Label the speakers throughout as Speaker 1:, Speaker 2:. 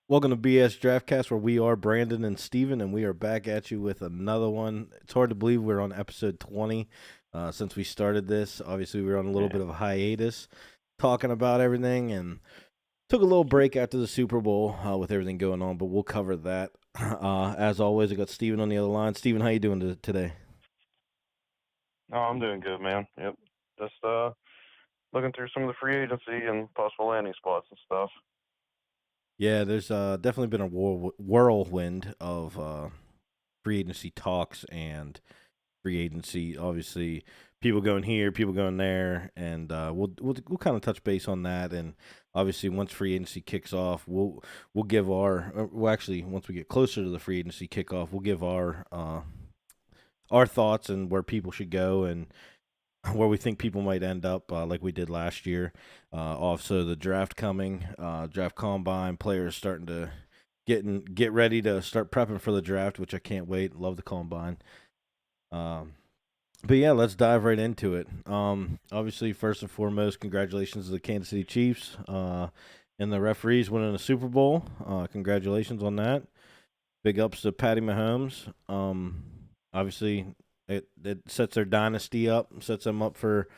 Speaker 1: Welcome to BS Draftcast, where we are Brandon and Steven, and we are back at you with another one. It's hard to believe we're on episode 20 since we started this. Obviously, we were on a little
Speaker 2: Yeah.
Speaker 1: bit of a hiatus talking about everything and took a little break after the Super Bowl with everything going on, but we'll cover that. As always, I got Steven on the other line. Steven, how you doing today?
Speaker 2: Oh, I'm doing good, man. Yep. Just looking through some of the free agency and possible landing spots and stuff.
Speaker 1: Yeah, there's definitely been a whirlwind of free agency talks and free agency. Obviously, people going here, people going there, and we'll kind of touch base on that. And obviously, once free agency kicks off, we'll give our well, actually, once we get closer to the free agency kickoff, we'll give our thoughts and where people should go and where we think people might end up, like we did last year. Also, the draft coming, draft combine, players starting to get ready to start prepping for the draft, which I can't wait. Love the combine. Um, but yeah, let's dive right into it. Obviously, first and foremost, congratulations to the Kansas City Chiefs and the referees winning a Super Bowl. Congratulations on that. Big ups to Patty Mahomes. Obviously, it sets their dynasty up, sets them up for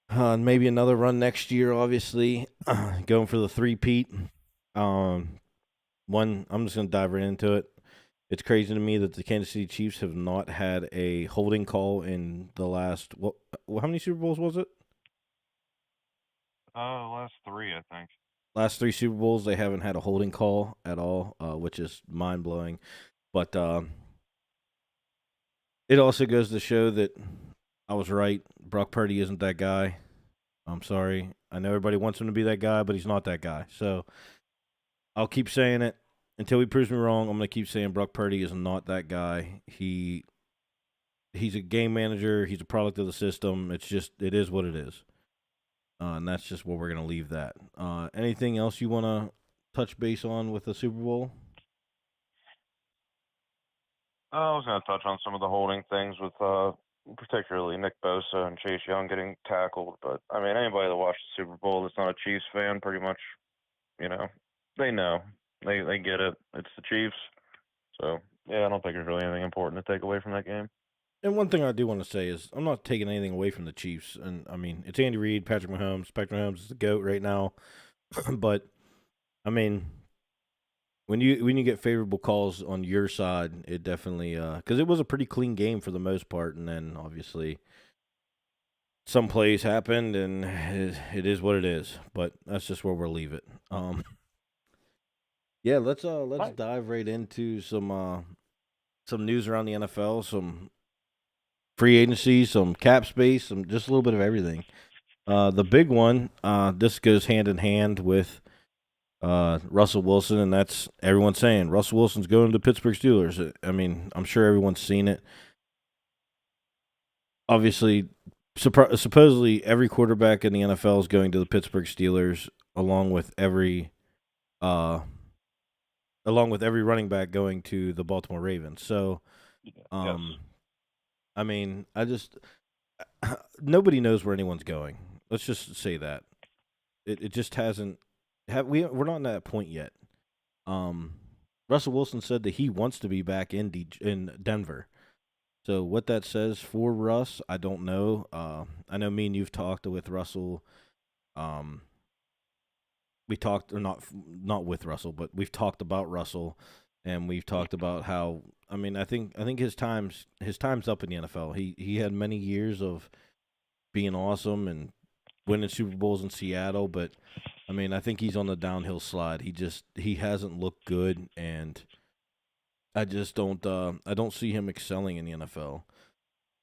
Speaker 1: maybe another run next year. Obviously, going for the three-peat. Um, I'm just gonna dive right into it. It's crazy to me that the Kansas City Chiefs have not had a holding call in the last how many Super Bowls was it?
Speaker 2: Last three, I think.
Speaker 1: Last three Super Bowls they haven't had a holding call at all, which is mind blowing. But it also goes to show that I was right. Brock Purdy isn't that guy. I'm sorry. I know everybody wants him to be that guy, but he's not that guy. So I'll keep saying it until he proves me wrong. I'm gonna keep saying Brock Purdy is not that guy. He's a game manager. He's a product of the system. It is what it is, and that's just where we're gonna leave that. Anything else you want to touch base on with the Super Bowl?
Speaker 2: I was gonna touch on some of the holding things with particularly Nick Bosa and Chase Young getting tackled, but I mean anybody that watched the Super Bowl that's not a Chiefs fan, pretty much, you know, they know. They get it. It's the Chiefs. So yeah, I don't think there's really anything important to take away from that game.
Speaker 1: And one thing I do want to say is I'm not taking anything away from the Chiefs, and I mean it's Andy Reid, Patrick Mahomes. Patrick Mahomes is the goat right now, but I mean when you get favorable calls on your side, it definitely because it was a pretty clean game for the most part, and then obviously some plays happened, and it is what it is. But that's just where we'll leave it. Yeah, let's
Speaker 2: Right.
Speaker 1: dive right into some news around the NFL, some free agency, some cap space, some just a little bit of everything. The big one, this goes hand in hand with Russell Wilson, and that's everyone saying Russell Wilson's going to the Pittsburgh Steelers. I mean, I'm sure everyone's seen it. Obviously, supposedly every quarterback in the NFL is going to the Pittsburgh Steelers, along with uh, every running back going to the Baltimore Ravens. So,
Speaker 2: Yeah. Yes.
Speaker 1: um, I mean, nobody knows where anyone's going. Let's just say that it just hasn't. We're not in that point yet. Um, Russell Wilson said that he wants to be back in Denver. So what that says for Russ, I don't know. I know me and you've talked with Russell. Um, we talked or not with Russell, but we've talked about Russell, and we've talked about how. I mean, I think his time's up in the NFL. He had many years of being awesome and winning Super Bowls in Seattle, but I mean, I think he's on the downhill slide. He hasn't looked good, and I don't see him excelling in the NFL.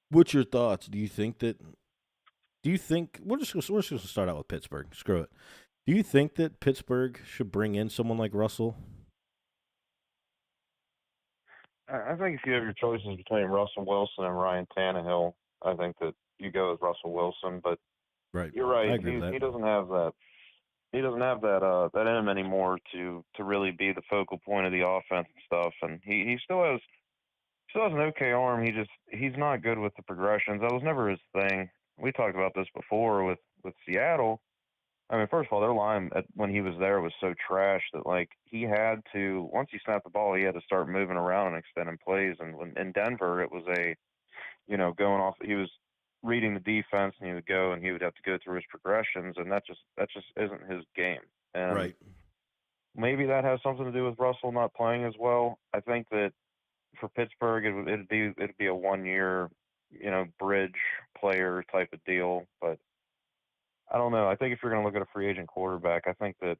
Speaker 1: What's your thoughts? Do you think we're just gonna start out with Pittsburgh? Screw it. Do you think that Pittsburgh should bring in someone like Russell?
Speaker 2: I think if you have your choices between Russell Wilson and Ryan Tannehill, I think that you go with Russell Wilson. But
Speaker 1: Right.
Speaker 2: you're
Speaker 1: I
Speaker 2: right.
Speaker 1: agree with
Speaker 2: He
Speaker 1: that.
Speaker 2: doesn't have that. He doesn't have that in him anymore to really be the focal point of the offense and stuff. And he still has an okay arm. He's not good with the progressions. That was never his thing. We talked about this before with Seattle. I mean, first of all, their line when he was there was so trash that like he had to once he snapped the ball, he had to start moving around and extending plays. And when in Denver, it was going off. He was reading the defense, and he would go and he would have to go through his progressions, and that just isn't his game. And
Speaker 1: Right.
Speaker 2: maybe that has something to do with Russell not playing as well. I think that for Pittsburgh, it'd be a 1 year, bridge player type of deal. But I don't know. I think if you're going to look at a free agent quarterback, I think that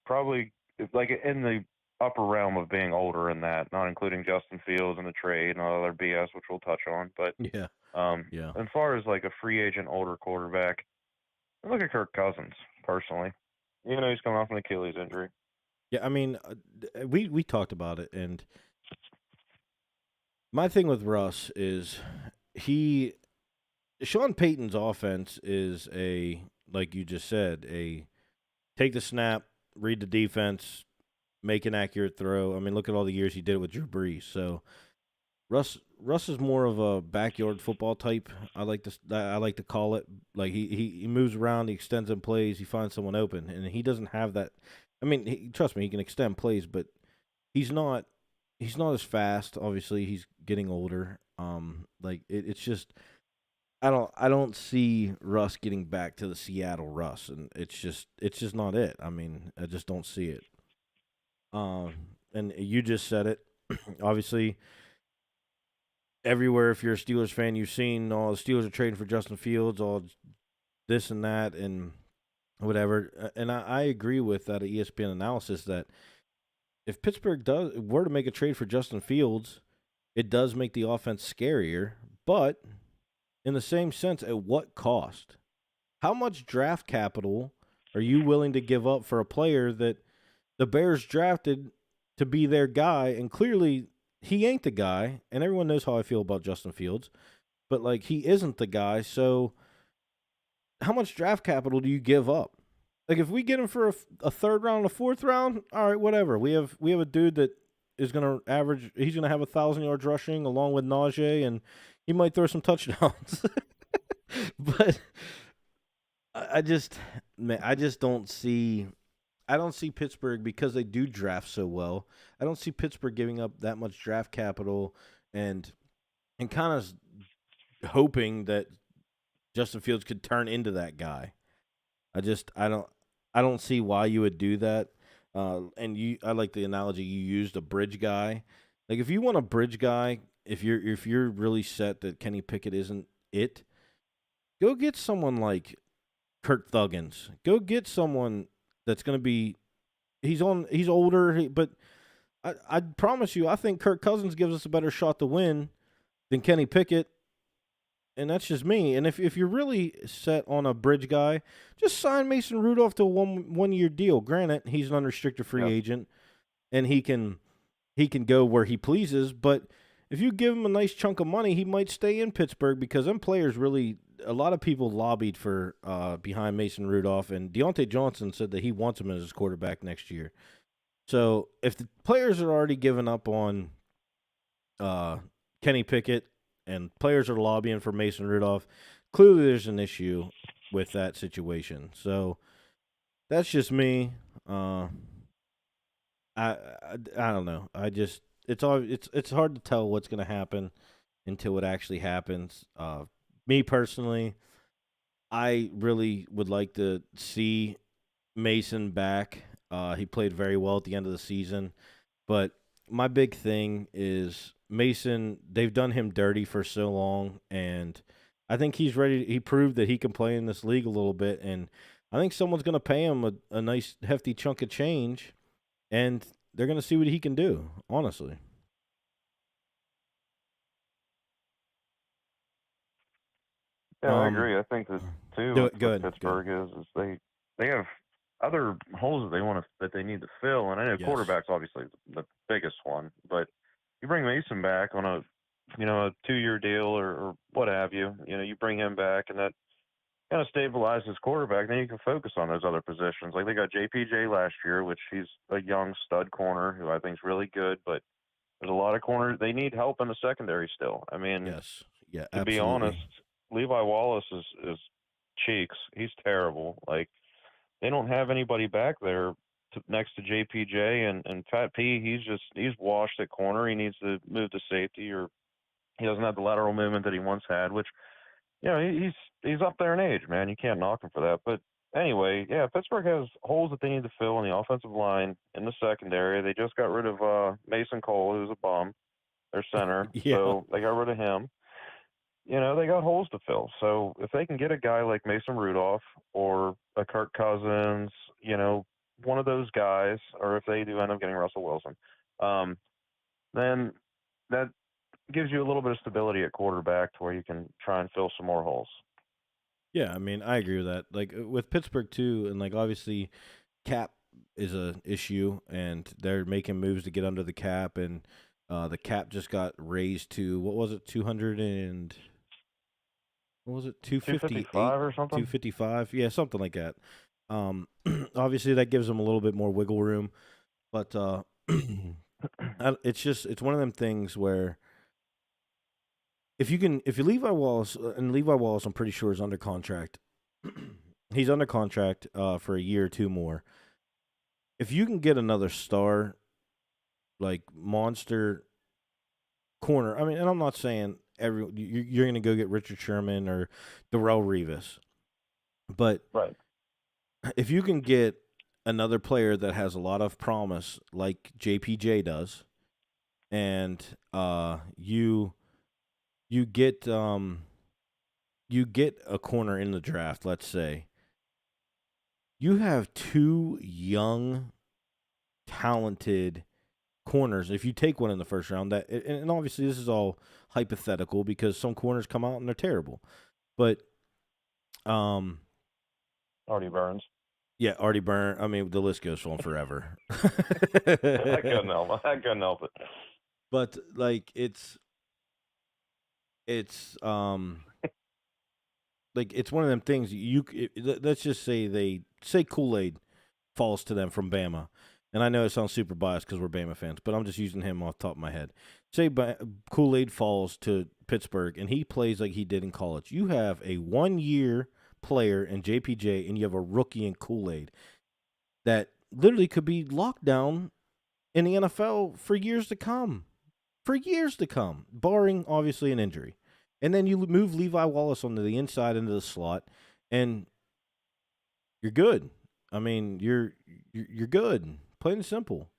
Speaker 2: probably like in the upper realm of being older in that, not including Justin Fields and the trade and all other BS, which we'll touch on. But
Speaker 1: Yeah. Yeah.
Speaker 2: as far as like a free agent older quarterback, I look at Kirk Cousins personally. He's coming off an Achilles injury.
Speaker 1: Yeah. I mean, we talked about it, and my thing with Russ is Sean Payton's offense is like you just said, take the snap, read the defense, make an accurate throw. I mean, look at all the years he did it with Drew Brees. So Russ is more of a backyard football type. I like to call it. Like he moves around, he extends and plays, he finds someone open, and he doesn't have that. I mean, trust me, he can extend plays, but he's not as fast. Obviously, he's getting older. Like it's just I don't see Russ getting back to the Seattle Russ, and it's just not it. I mean, I just don't see it. And you just said it. Obviously, everywhere, if you're a Steelers fan, you've seen all the Steelers are trading for Justin Fields, all this and that, and whatever. And I agree with that ESPN analysis that if Pittsburgh were to make a trade for Justin Fields, it does make the offense scarier, but in the same sense, at what cost? How much draft capital are you willing to give up for a player that the Bears drafted to be their guy, and clearly he ain't the guy, and everyone knows how I feel about Justin Fields, but like he isn't the guy, so how much draft capital do you give up? Like if we get him for a third round, a fourth round, all right, whatever. We have a dude that is going to average. He's going to have 1,000 yards rushing along with Najee, and he might throw some touchdowns. But I just don't see. I don't see Pittsburgh, because they do draft so well. I don't see Pittsburgh giving up that much draft capital and kind of hoping that Justin Fields could turn into that guy. I don't see why you would do that. I like the analogy you used, a bridge guy. Like if you want a bridge guy, if you're really set that Kenny Pickett isn't it, go get someone like Kirk Thuggins. Go get someone that's going to be. He's older, but I promise you, I think Kirk Cousins gives us a better shot to win than Kenny Pickett. And that's just me. And if you're really set on a bridge guy, just sign Mason Rudolph to a one year deal. Granted, he's an unrestricted free agent, and he can go where he pleases. But if you give him a nice chunk of money, he might stay in Pittsburgh, because them players really. A lot of people lobbied for behind Mason Rudolph, and Deontay Johnson said that he wants him as his quarterback next year. So if the players are already giving up on Kenny Pickett, and players are lobbying for Mason Rudolph, clearly there's an issue with that situation. So that's just me. I don't know. It's hard to tell what's going to happen until it actually happens. Me personally, I really would like to see Mason back. He played very well at the end of the season, but my big thing is Mason. They've done him dirty for so long, and I think he's ready. He proved that he can play in this league a little bit, and I think someone's going to pay him a nice hefty chunk of change, and they're going to see what he can do, honestly.
Speaker 2: Yeah, I agree. I think that too.
Speaker 1: Good.
Speaker 2: Pittsburgh is they have other holes that they need to fill, and I know quarterback's obviously the biggest one. But you bring Mason back on a 2-year deal or what have you. You bring him back, and that kind of stabilizes quarterback. Then you can focus on those other positions. Like they got JPJ last year, which he's a young stud corner who I think is really good, but there's a lot of corners. They need help in the secondary still. I mean,
Speaker 1: yes, yeah,
Speaker 2: to be honest, Levi Wallace is cheeks. He's terrible. Like they don't have anybody back there next to JPJ and Fat P. He's washed at corner. He needs to move to safety, or he doesn't have the lateral movement that he once had. Which, he's up there in age, man. You can't knock him for that. But anyway, yeah, Pittsburgh has holes that they need to fill in the offensive line, in the secondary. They just got rid of Mason Cole, who's a bum, their center.
Speaker 1: Yeah.
Speaker 2: So they got rid of him. They got holes to fill. So if they can get a guy like Mason Rudolph or a Kirk Cousins, one of those guys, or if they do end up getting Russell Wilson, then that gives you a little bit of stability at quarterback to where you can try and fill some more holes.
Speaker 1: Yeah, I mean, I agree with that. Like with Pittsburgh too, and like obviously cap is a issue, and they're making moves to get under the cap, and the cap just got raised to what was it, 200 and what was it,
Speaker 2: 255 or something?
Speaker 1: 255, yeah, something like that. Obviously that gives them a little bit more wiggle room, but it's one of them things where if Levi Wallace, and Levi Wallace, I'm pretty sure is under contract. He's under contract for a year or two more. If you can get another star, like monster corner, I mean, and I'm not saying you're going to go get Richard Sherman or Darrelle Revis, but
Speaker 2: right,
Speaker 1: if you can get another player that has a lot of promise, like JPJ does, and you get a corner in the draft, let's say, you have two young, talented corners. If you take one in the first round, and obviously this is all hypothetical because some corners come out and they're terrible, but
Speaker 2: Artie Burns.
Speaker 1: Yeah, Artie Burns. I mean, the list goes on forever.
Speaker 2: I couldn't help it.
Speaker 1: But like it's like it's one of them things. Let's just say Kool-Aid falls to them from Bama, and I know it sounds super biased because we're Bama fans, but I'm just using him off the top of my head. Say Kool-Aid falls to Pittsburgh, and he plays like he did in college. You have a 1-year player in JPJ, and you have a rookie in Kool-Aid that literally could be locked down in the NFL for years to come. Barring obviously an injury. And then you move Levi Wallace onto the inside into the slot, and you're good. I mean, you're good. Plain and simple.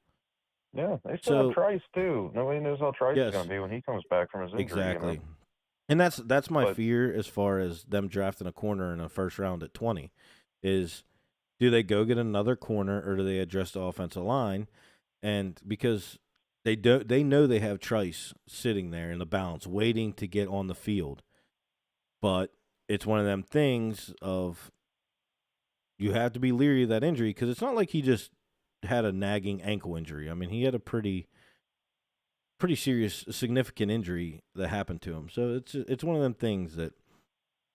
Speaker 2: Yeah, they still have Trice too. Nobody knows how Trice is going to be when he comes back from his injury.
Speaker 1: Exactly. And that's my fear as far as them drafting a corner in a first round at 20 is, do they go get another corner or do they address the offensive line? And because they know they have Trice sitting there in the balance waiting to get on the field. But it's one of them things of you have to be leery of that injury because it's not like he just had a nagging ankle injury. I mean, he had a pretty serious, significant injury that happened to him. So it's one of them things that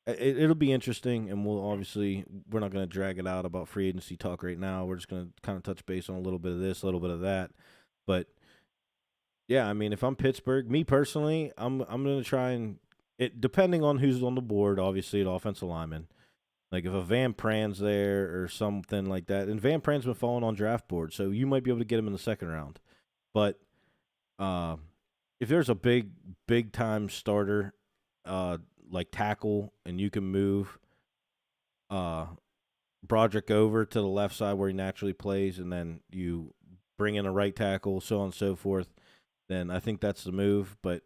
Speaker 1: it'll be interesting, and we're not going to drag it out about free agency talk right now. We're just going to kind of touch base on a little bit of this, a little bit of that. But yeah, I mean, if I'm Pittsburgh, me personally, I'm going to try and depending on who's on the board, obviously at offensive lineman. Like if a Van Pran's there or something like that, and Van Pran's been falling on draft boards, so you might be able to get him in the second round. But if there's a big time starter, like tackle, and you can move Broderick over to the left side where he naturally plays, and then you bring in a right tackle, so on and so forth, then I think that's the move. But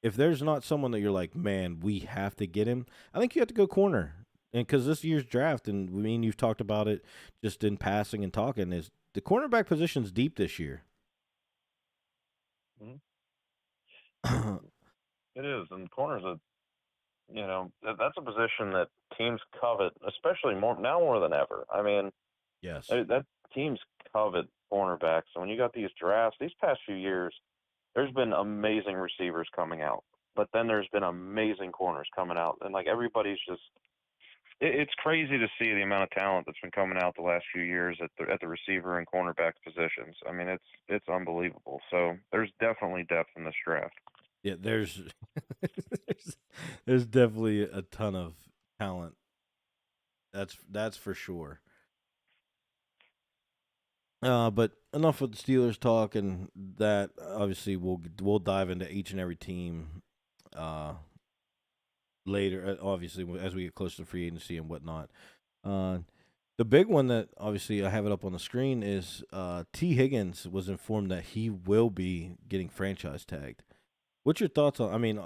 Speaker 1: if there's not someone that you're like, man, we have to get him, I think you have to go corner. And because this year's draft, and I mean, you've talked about it just in passing and talking, is the cornerback position's deep this year.
Speaker 2: Mm-hmm. It is, and corners that's a position that teams covet, especially more than ever. I mean,
Speaker 1: yes,
Speaker 2: that teams covet cornerbacks. So when you got these drafts, these past few years, there's been amazing receivers coming out, but then there's been amazing corners coming out, and like everybody's just. It's crazy to see the amount of talent that's been coming out the last few years at the receiver and cornerback positions. I mean, it's unbelievable. So there's definitely depth in this draft.
Speaker 1: Yeah, there's definitely a ton of talent. That's for sure. But enough with the Steelers talk, and that obviously we'll dive into each and every team uh, later. Obviously, as we get closer to free agency and whatnot. Uh, the big one that obviously I have it up on the screen is T. Higgins was informed that he will be getting franchise tagged. What's your thoughts on? I mean,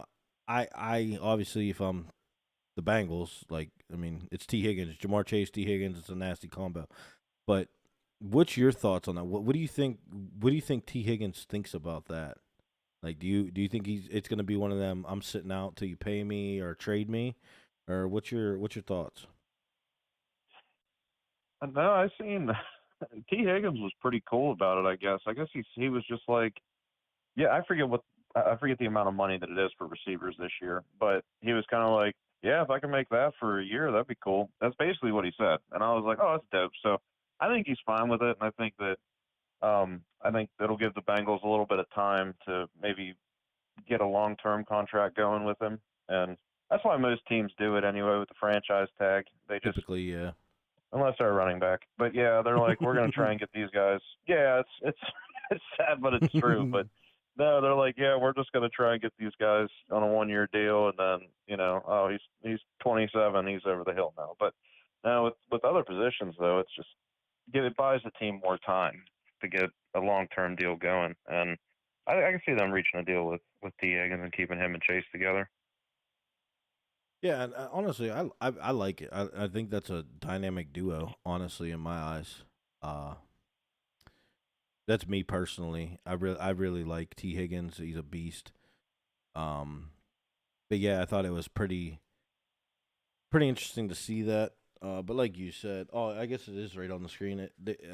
Speaker 1: I obviously if I'm the Bengals, like I mean, it's T. Higgins, Jamar Chase, T. Higgins. It's a nasty combo. But what's your thoughts on that? What do you think? What do you think T. Higgins thinks about that? Like, do you think it's going to be one of them? I'm sitting out till you pay me or trade me, or what's your thoughts?
Speaker 2: No, I seen T. Higgins was pretty cool about it. I guess he was just like, yeah, I forget the amount of money that it is for receivers this year, but he was kind of like, yeah, if I can make that for a year, that'd be cool. That's basically what he said, and I was like, oh, that's dope. So I think he's fine with it, and I think that'll give the Bengals a little bit of time to maybe get a long-term contract going with him, and that's why most teams do it anyway with the franchise tag. They just
Speaker 1: Typically, yeah.
Speaker 2: unless they're running back, but yeah, they're like, we're gonna try and get these guys. Yeah, it's it's sad, but it's true. But no, they're like, yeah, we're just gonna try and get these guys on a 1 year deal, and then oh, he's 27, he's over the hill now. But now with other positions though, it's just it buys the team more time to get a long-term deal going, and I can see them reaching a deal with T Higgins and keeping him and Chase together.
Speaker 1: Yeah, and honestly, I like it. I think that's a dynamic duo. Honestly, in my eyes, uh, that's me personally. I really like T Higgins. He's a beast. Um, but yeah, I thought it was pretty interesting to see that. But like you said, oh, I guess it is right on the screen.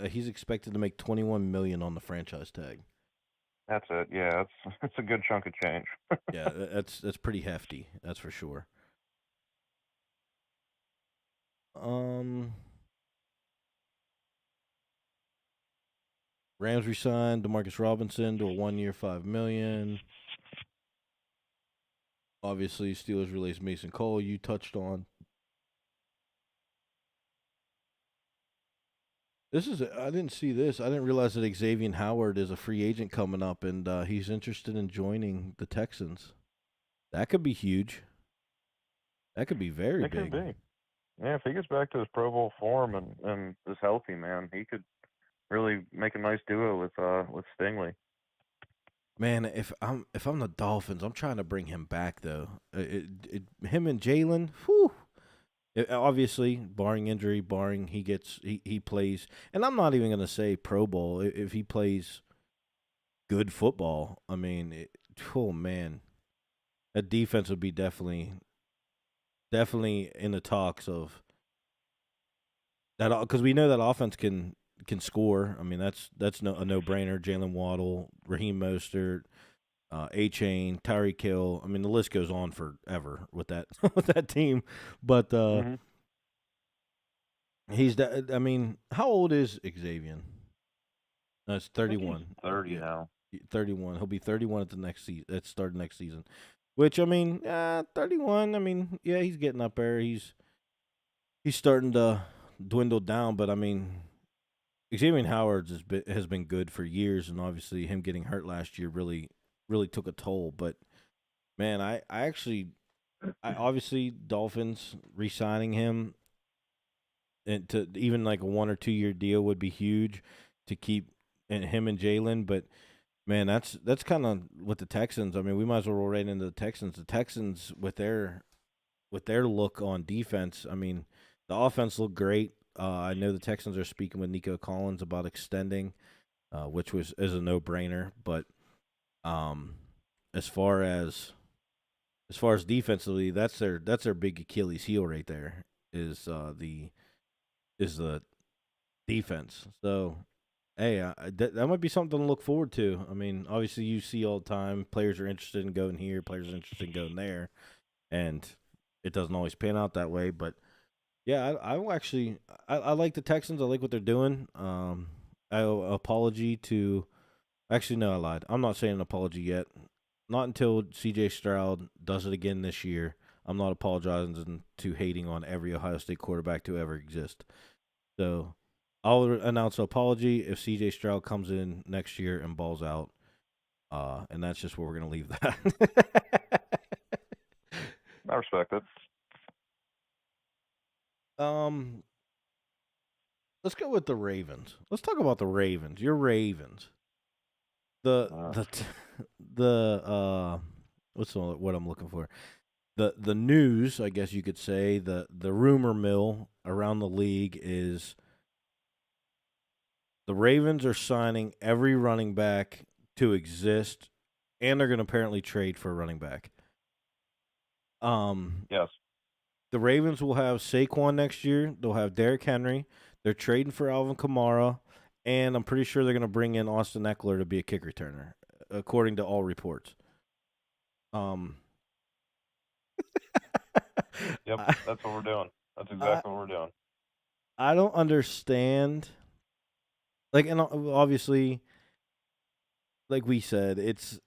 Speaker 1: He's expected to make 21 million on the franchise tag.
Speaker 2: That's it. Yeah, it's a good chunk of change.
Speaker 1: Yeah, that's pretty hefty. That's for sure. Um, Rams resigned Demarcus Robinson to a 1 year, 5 million. Obviously, Steelers released Mason Cole. You touched on this. I didn't see this. I didn't realize that Xavier Howard is a free agent coming up, and he's interested in joining the Texans. That could be huge. That could be very
Speaker 2: It could
Speaker 1: big.
Speaker 2: be. Yeah, if he gets back to his Pro Bowl form and is healthy, man, he could really make a nice duo with Stingley.
Speaker 1: Man, if I'm the Dolphins, I'm trying to bring him back though. Him and Jalen, whew. Obviously, barring injury, barring he plays, and I'm not even gonna say Pro Bowl if he plays good football. I mean, oh man, that defense would be definitely in the talks of that because we know that offense can score. I mean, that's a no brainer. Jalen Waddle, Raheem Mostert, A Chain, Tyreek Hill. I mean, the list goes on forever with that with that team. But
Speaker 2: Hmm.
Speaker 1: I mean, how old is Xavier? That's
Speaker 2: I think he's
Speaker 1: 31.
Speaker 2: 30
Speaker 1: Yeah,
Speaker 2: now.
Speaker 1: 31. He'll be 31 at the next season. At start of next season. Which I mean, 31. I mean, yeah, he's getting up there. He's starting to dwindle down. But I mean, Xavier Howard has been good for years, and obviously him getting hurt last year really took a toll. But man, I obviously Dolphins re-signing him and to even like a 1 or 2 year deal would be huge to keep him and Jalen. But man, that's kind of with the Texans. I mean, we might as well roll right into the Texans. The Texans with their look on defense. I mean, the offense looked great. I know the Texans are speaking with Nico Collins about extending, which is a no brainer. But um, as far as defensively, that's their big Achilles heel right there. Is the defense. So hey, that might be something to look forward to. I mean, obviously you see all the time players are interested in going here, players are interested in going there, and it doesn't always pan out that way. But yeah, I will actually I like the Texans. I like what they're doing. I owe an apology to. Actually, no, I lied. I'm not saying an apology yet. Not until C.J. Stroud does it again this year. I'm not apologizing to hating on every Ohio State quarterback to ever exist. So I'll announce an apology if C.J. Stroud comes in next year and balls out. And that's just where we're gonna leave that.
Speaker 2: I respect it.
Speaker 1: Let's go with the Ravens. Let's talk about the Ravens. Your Ravens. The what's what I'm looking for? The news, I guess you could say, the rumor mill around the league is the Ravens are signing every running back to exist, and they're going to apparently trade for a running back.
Speaker 2: Yes.
Speaker 1: The Ravens will have Saquon next year. They'll have Derrick Henry. They're trading for Alvin Kamara, and I'm pretty sure they're going to bring in Austin Eckler to be a kick returner, according to all reports.
Speaker 2: Yep, that's what we're doing. That's exactly what we're doing.
Speaker 1: I don't understand. Like, and obviously, like we said, it's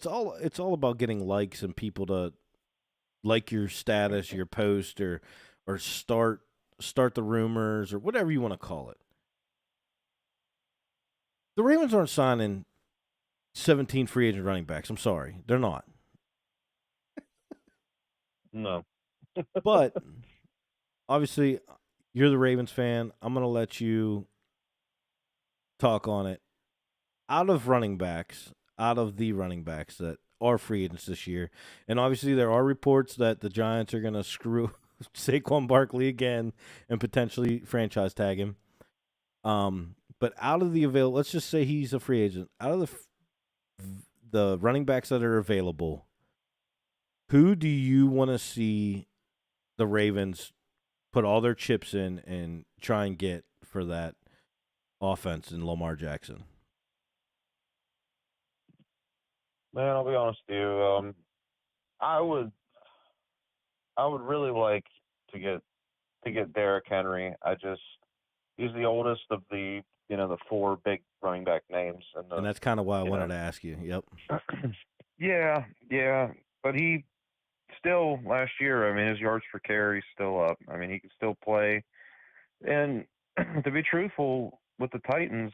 Speaker 1: all about getting likes and people to like your status, your post, or start the rumors or whatever you want to call it. The Ravens aren't signing 17 free agent running backs. I'm sorry, they're not.
Speaker 2: No.
Speaker 1: But obviously, you're the Ravens fan. I'm going to let you talk on it. Out of the running backs that are free agents this year, and obviously there are reports that the Giants are going to screw Saquon Barkley again and potentially franchise tag him. But out of the let's just say he's a free agent. Out of the running backs that are available, who do you want to see the Ravens put all their chips in and try and get for that offense in Lamar Jackson?
Speaker 2: Man, I'll be honest with you. I would really like to get Derrick Henry. He's the oldest of the four big running back names,
Speaker 1: And that's kind of why I wanted to ask you. Yep.
Speaker 2: yeah, but he still last year. I mean, his yards per carry still up. I mean, he can still play. And to be truthful, with the Titans,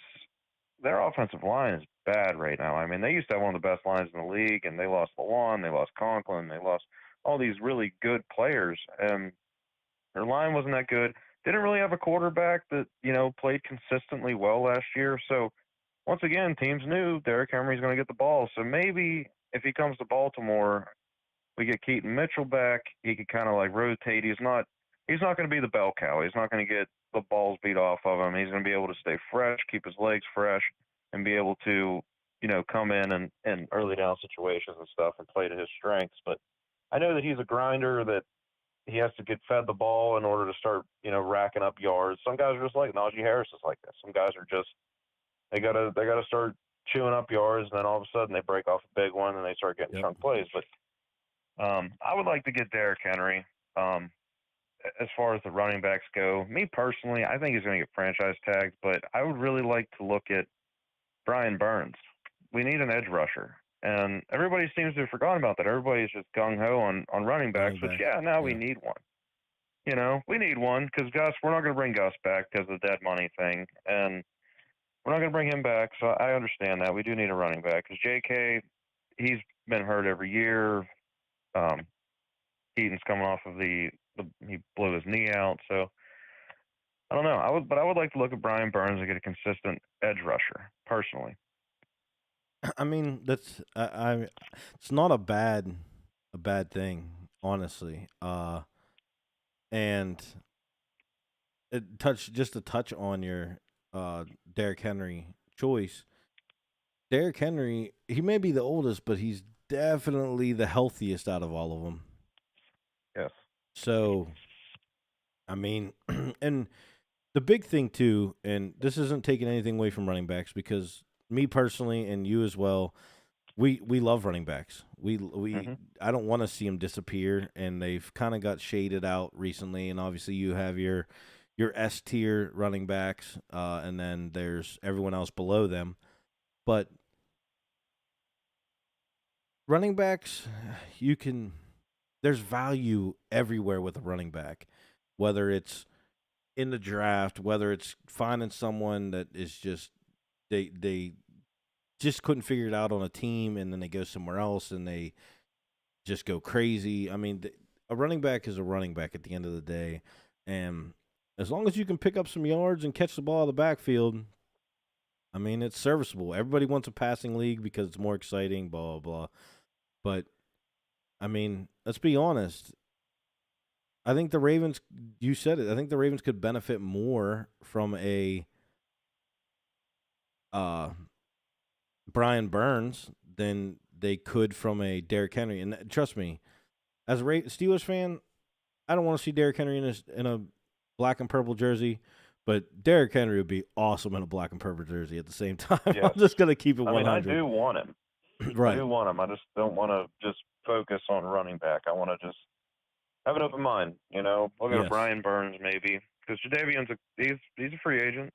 Speaker 2: their offensive line is bad right now. I mean, they used to have one of the best lines in the league, and they lost Lawan, they lost Conklin, they lost all these really good players, and their line wasn't that good. Didn't really have a quarterback that played consistently well last year. So once again, teams knew Derrick Henry's going to get the ball. So maybe if he comes to Baltimore, we get Keaton Mitchell back. He could kind of like rotate. He's not going to be the bell cow. He's not going to get the balls beat off of him. He's going to be able to stay fresh, keep his legs fresh, and be able to, come in and early down situations and stuff and play to his strengths. But I know that he's a grinder, that he has to get fed the ball in order to start, racking up yards. Some guys are just like Najee Harris is like that. Some guys are just they gotta start chewing up yards, and then all of a sudden they break off a big one and they start getting chunk plays. But I would like to get Derrick Henry. As far as the running backs go, me personally, I think he's going to get franchise tagged, but I would really like to look at Brian Burns. We need an edge rusher, and everybody seems to have forgotten about that. Everybody's just gung-ho on running backs, which, we need one. We need one because we're not going to bring Gus back because of the dead money thing, and we're not going to bring him back, so I understand that. We do need a running back because J.K., he's been hurt every year. Keaton's coming off of he blew his knee out, so I don't know. I would like to look at Brian Burns and get a consistent edge rusher personally.
Speaker 1: I mean, that's it's not a bad thing, honestly. And just to touch on your Derrick Henry choice. Derrick Henry, he may be the oldest, but he's definitely the healthiest out of all of them.
Speaker 2: Yes.
Speaker 1: So, I mean, and the big thing too, and this isn't taking anything away from running backs because me personally and you as well, we love running backs. I don't want to see them disappear, and they've kind of got shaded out recently. And obviously, you have your S tier running backs, and then there's everyone else below them. But running backs, there's value everywhere with a running back, whether it's in the draft, whether it's finding someone that is just they just couldn't figure it out on a team, and then they go somewhere else and they just go crazy. I mean, a running back is a running back at the end of the day, and as long as you can pick up some yards and catch the ball out of the backfield, I mean, it's serviceable. Everybody wants a passing league because it's more exciting, blah, blah, blah. But, I mean, let's be honest. I think the Ravens, you said it, I think the Ravens could benefit more from a Brian Burns than they could from a Derrick Henry. And trust me, as a Steelers fan, I don't want to see Derrick Henry in a black and purple jersey, but Derrick Henry would be awesome in a black and purple jersey at the same time.
Speaker 2: Yes.
Speaker 1: I'm just going to keep it 100.
Speaker 2: I mean, I do want him.
Speaker 1: Right.
Speaker 2: I do want him. I just don't want to just focus on running back. I want to just have an open mind, you know. Look at Brian Burns maybe, because Jadeveon's he's a free agent.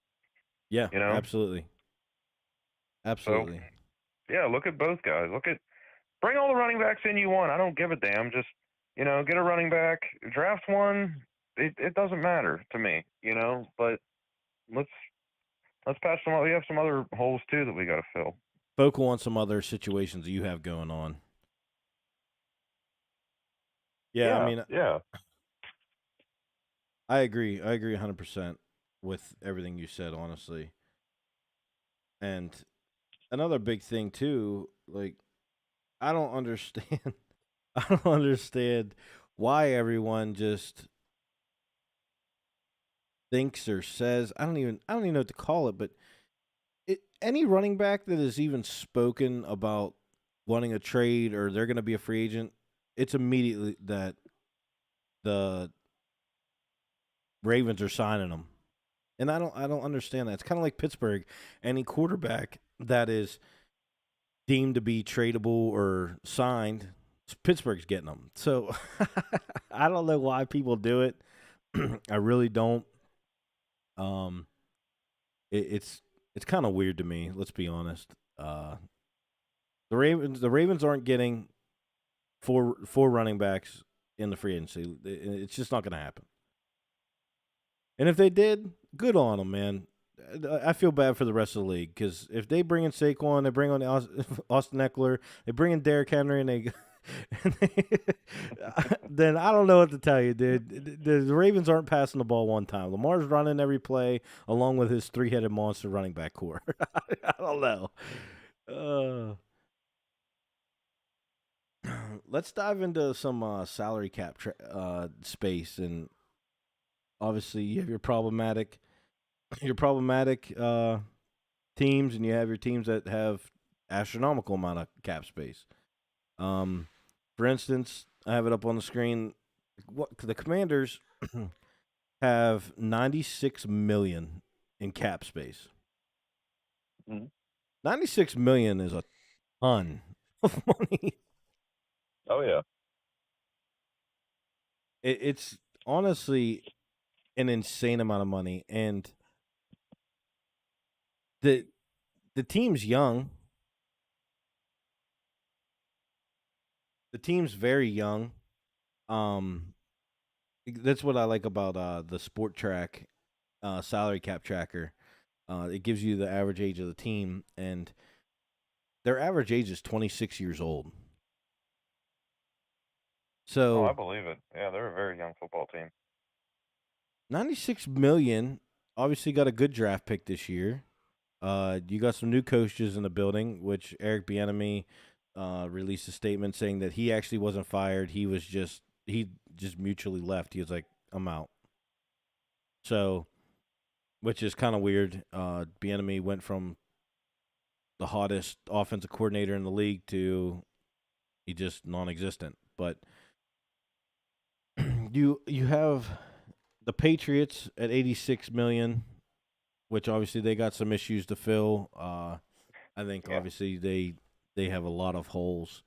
Speaker 1: Yeah,
Speaker 2: you know,
Speaker 1: absolutely. So,
Speaker 2: yeah, look at both guys. Bring all the running backs in you want. I don't give a damn. Just, you know, get a running back, draft one. It doesn't matter to me, you know. But let's patch some. We have some other holes too that we got to fill.
Speaker 1: Focal on some other situations that you have going on. Yeah, I mean,
Speaker 2: yeah.
Speaker 1: I agree 100% with everything you said, honestly. And another big thing too, like, I don't understand why everyone just thinks or says, I don't even know what to call it, but any running back that has even spoken about wanting a trade or they're going to be a free agent, it's immediately that the Ravens are signing them. And I don't understand that. It's kind of like Pittsburgh. Any quarterback that is deemed to be tradable or signed, Pittsburgh's getting them. So I don't know why people do it. I really don't. It's kind of weird to me. Let's be honest. The Ravens aren't getting four running backs in the free agency. It's just not going to happen. And if they did, good on them, man. I feel bad for the rest of the league because if they bring in Saquon, they bring on Austin Eckler, they bring in Derrick Henry, then I don't know what to tell you, dude. The Ravens aren't passing the ball one time. Lamar's running every play along with his three-headed monster running back core. I don't know. Let's dive into some salary cap space, and obviously you have your problematic teams, and you have your teams that have astronomical amount of cap space. For instance, I have it up on the screen. What the Commanders have $96 million in cap space.
Speaker 2: Mm-hmm.
Speaker 1: $96 million is a ton of money.
Speaker 2: Oh yeah,
Speaker 1: it's honestly an insane amount of money, and the team's young. The team's very young. That's what I like about the Sport Track salary cap tracker. It gives you the average age of the team, and their average age is 26 years old. So,
Speaker 2: I believe it. Yeah, they're a very young football team.
Speaker 1: $96 million. Obviously, got a good draft pick this year. You got some new coaches in the building, which Eric Bieniemy released a statement saying that he actually wasn't fired. He just mutually left. He was like, I'm out. So, which is kind of weird. Bieniemy went from the hottest offensive coordinator in the league to he just non-existent. But you have the Patriots at $86 million, which obviously they got some issues to fill. I think obviously they have a lot of holes.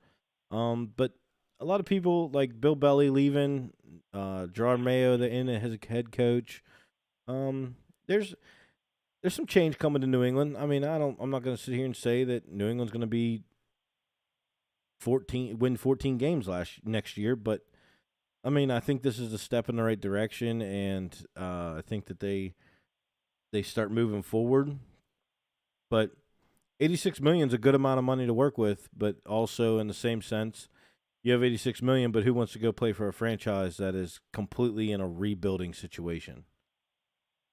Speaker 1: But a lot of people like Bill Belly leaving, Gerard Mayo, his head coach. There's some change coming to New England. I mean, I'm not going to sit here and say that New England's going to be win 14 games next year, but I mean, I think this is a step in the right direction, and I think that they start moving forward. But 86 million is a good amount of money to work with, but also in the same sense, you have 86 million, but who wants to go play for a franchise that is completely in a rebuilding situation?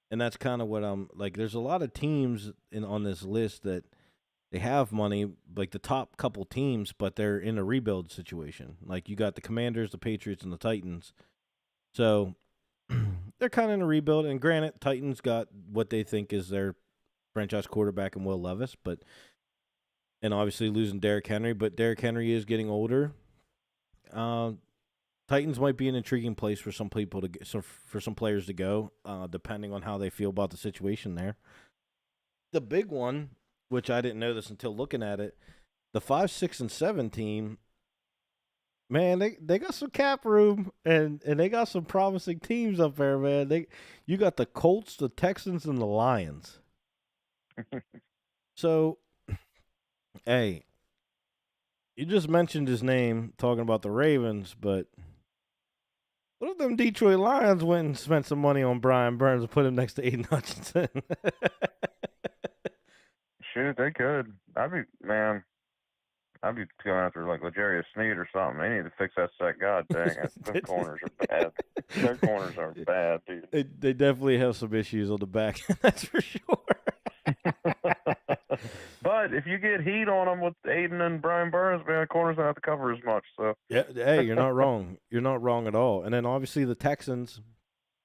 Speaker 1: And that's kind of what I'm like. There's a lot of teams on this list that they have money, like the top couple teams, but they're in a rebuild situation. Like you got the Commanders, the Patriots, and the Titans. So they're kind of in a rebuild. And granted, Titans got what they think is their franchise quarterback in Will Levis, and obviously losing Derrick Henry, but Derrick Henry is getting older. Titans might be an intriguing place for some people for some players to go, depending on how they feel about the situation there. The big one, which I didn't know this until looking at it, the 5, 6, and 7 team. Man, they got some cap room and they got some promising teams up there, man. You got the Colts, the Texans, and the Lions. So, hey, you just mentioned his name talking about the Ravens, but what if them Detroit Lions went and spent some money on Brian Burns and put him next to Aiden Hutchinson?
Speaker 2: Shoot, they could. I'd be going after like L'Jarius Sneed or something. They need to fix that set. God dang it, those corners are bad. Their corners are bad, dude.
Speaker 1: They definitely have some issues on the back, that's for sure.
Speaker 2: But if you get heat on them with Aiden and Brian Burns, man, the corners don't have to cover as much. So
Speaker 1: yeah, hey, you're not wrong. You're not wrong at all. And then obviously the Texans,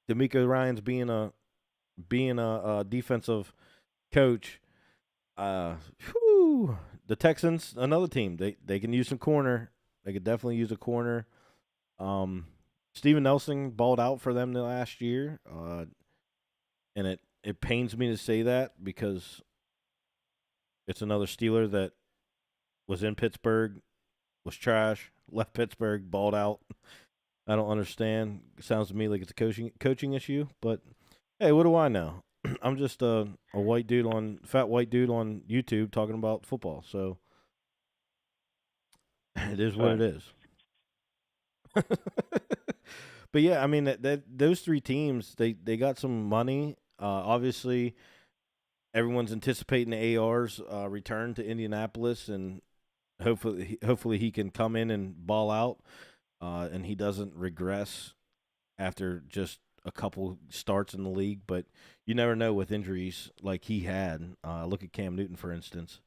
Speaker 1: D'Amico Ryans being a defensive coach. The Texans, another team. They can use some corner. They could definitely use a corner. Steven Nelson balled out for them the last year, and it pains me to say that because it's another Steeler that was in Pittsburgh, was trash, left Pittsburgh, balled out. I don't understand. It sounds to me like it's a coaching issue, but hey, what do I know? I'm just a fat white dude on YouTube talking about football. So it is what it is. But yeah, I mean those three teams they got some money. Obviously, everyone's anticipating the AR's return to Indianapolis, and hopefully he can come in and ball out, and he doesn't regress after just a couple starts in the league. But you never know with injuries like he had. Look at Cam Newton, for instance.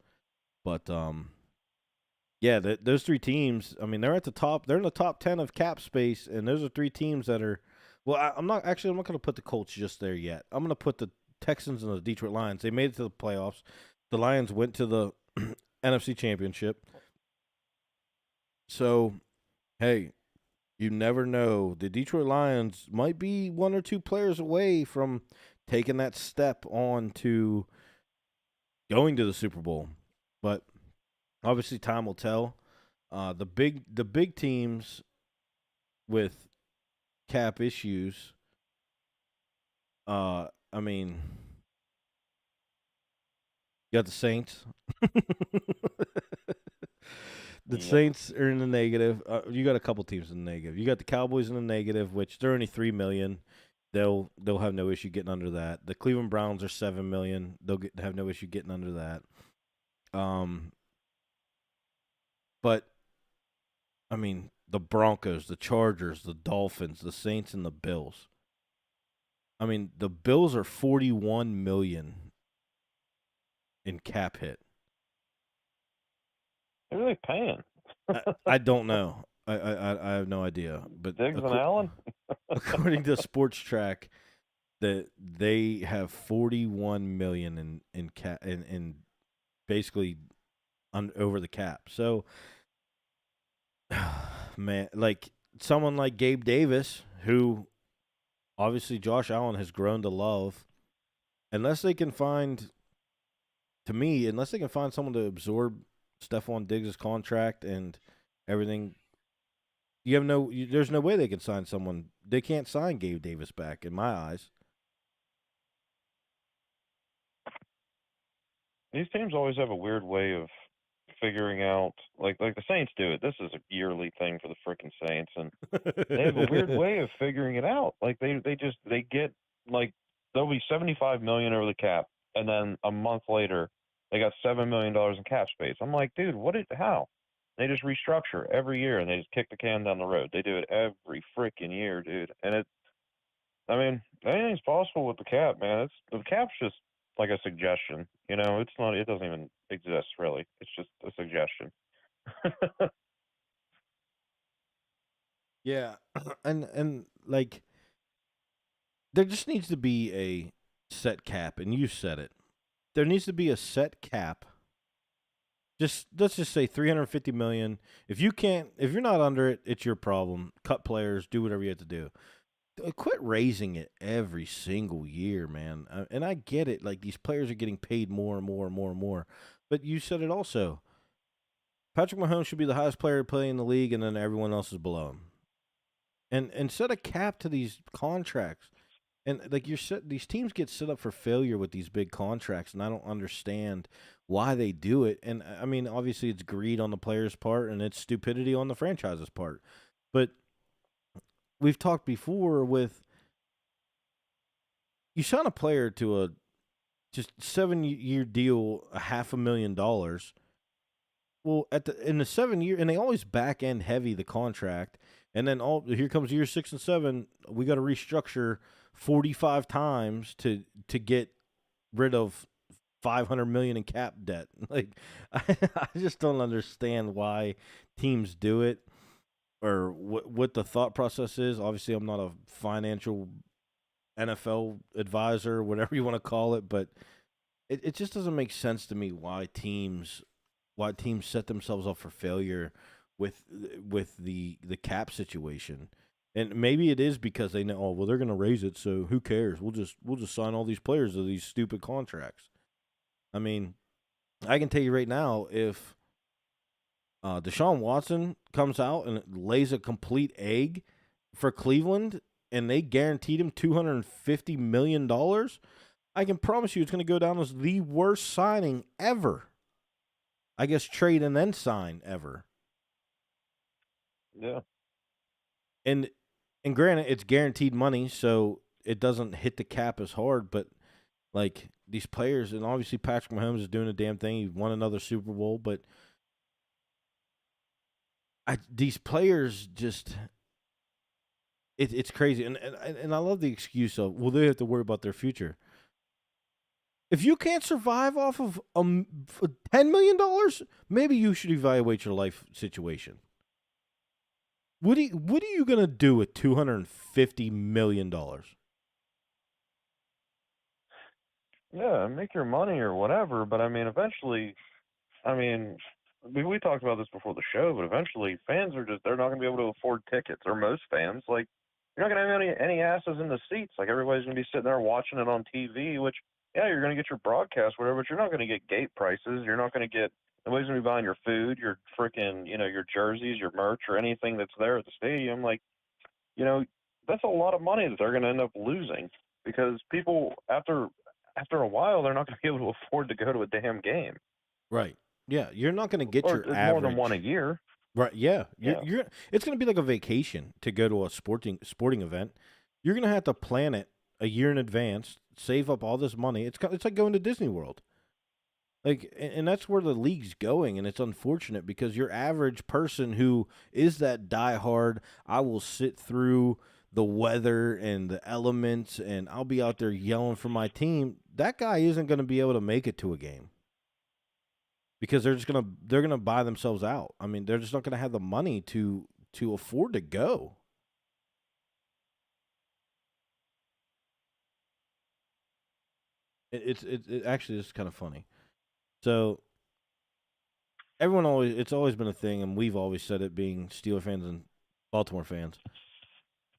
Speaker 1: But yeah, those three teams. I mean, they're at the top. They're in the top 10 of cap space, and those are three teams that are. Well, I'm not going to put the Colts just there yet. I'm going to put the Texans and the Detroit Lions. They made it to the playoffs. The Lions went to the NFC Championship. So, hey, you never know. The Detroit Lions might be one or two players away from taking that step on to going to the Super Bowl. But obviously, time will tell. The big teams with cap issues. I mean, you got the Saints. The Saints are in the negative. You got a couple teams in the negative. You got the Cowboys in the negative, which they're only $3 million. They'll have no issue getting under that. The Cleveland Browns are $7 million. They'll have no issue getting under that. But I mean, the Broncos, the Chargers, the Dolphins, the Saints, and the Bills. I mean, the Bills are $41 million in cap hit.
Speaker 2: Who are they paying?
Speaker 1: I don't know. I have no idea. But
Speaker 2: Diggs and Allen?
Speaker 1: According to Sports Track, that they have $41 million in cap in basically over the cap. So, man, like someone like Gabe Davis, who obviously Josh Allen has grown to love, unless they can find someone to absorb Stephon Diggs' contract and everything, there's no way they can sign someone. They can't sign Gabe Davis back, in my eyes.
Speaker 2: These teams always have a weird way of figuring out like the Saints do it. This is a yearly thing for the freaking Saints, and they have a weird way of figuring it out. Like they get like there'll be 75 million over the cap, and then a month later they got $7 million in cap space. I'm like, dude, how? They just restructure every year and they just kick the can down the road. They do it every freaking year, dude. And I mean, anything's possible with the cap, man. The cap's just like a suggestion. It's not. It doesn't even exist really. It's just a suggestion.
Speaker 1: Yeah, and like there just needs to be a set cap, and you said it. There needs to be a set cap. Just let's just say 350 million. If you're not under it, it's your problem. Cut players, do whatever you have to do. Quit raising it every single year, man. And I get it. Like these players are getting paid more and more and more and more. But you said it also. Patrick Mahomes should be the highest player to play in the league, and then everyone else is below him. And set a cap to these contracts. And like these teams get set up for failure with these big contracts, and I don't understand why they do it. And I mean, obviously, it's greed on the players' part, and it's stupidity on the franchise's part. But we've talked before with you sign a player to a just 7-year deal, $500,000. Well, in the 7 year, and they always back end heavy the contract, and then here comes year 6 and 7, we got to restructure 45 times to get rid of $500 million in cap debt. Like I just don't understand why teams do it or what the thought process is. Obviously, I'm not a financial NFL advisor, whatever you want to call it, but it just doesn't make sense to me why teams set themselves up for failure with the cap situation. And maybe it is because they know, oh, well, they're going to raise it, so who cares? We'll just sign all these players to these stupid contracts. I mean, I can tell you right now, if Deshaun Watson comes out and lays a complete egg for Cleveland and they guaranteed him $250 million, I can promise you it's going to go down as the worst signing ever. I guess trade and then sign ever.
Speaker 2: Yeah.
Speaker 1: And granted, it's guaranteed money, so it doesn't hit the cap as hard. But like these players, and obviously Patrick Mahomes is doing a damn thing. He won another Super Bowl, but these players just it's crazy. And I love the excuse of, well, they have to worry about their future. If you can't survive off of $10 million, maybe you should evaluate your life situation. What are you gonna do with $250 million?
Speaker 2: Yeah, make your money or whatever, but I mean, eventually, we talked about this before the show, but eventually, fans they're not gonna be able to afford tickets, or most fans. Like, you're not gonna have any asses in the seats. Like, everybody's gonna be sitting there watching it on TV, which, yeah, you're gonna get your broadcast, whatever, but you're not gonna get gate prices. You're not gonna get nobody's gonna be buying your food, your freaking, your jerseys, your merch, or anything that's there at the stadium. Like, that's a lot of money that they're gonna end up losing because people after a while they're not gonna be able to afford to go to a damn game.
Speaker 1: Right. Yeah, you're not going to get
Speaker 2: Or
Speaker 1: your
Speaker 2: it's
Speaker 1: average
Speaker 2: more than one a year.
Speaker 1: Right. Yeah.
Speaker 2: Yeah.
Speaker 1: You're. It's going to be like a vacation to go to a sporting event. You're going to have to plan it a year in advance, save up all this money. It's like going to Disney World. Like, and that's where the league's going, and it's unfortunate because your average person who is that diehard, I will sit through the weather and the elements, and I'll be out there yelling for my team. That guy isn't going to be able to make it to a game. Because they're gonna buy themselves out. I mean, they're just not gonna have the money to afford to go. It actually is kind of funny. So it's always been a thing, and we've always said it, being Steeler fans and Baltimore fans.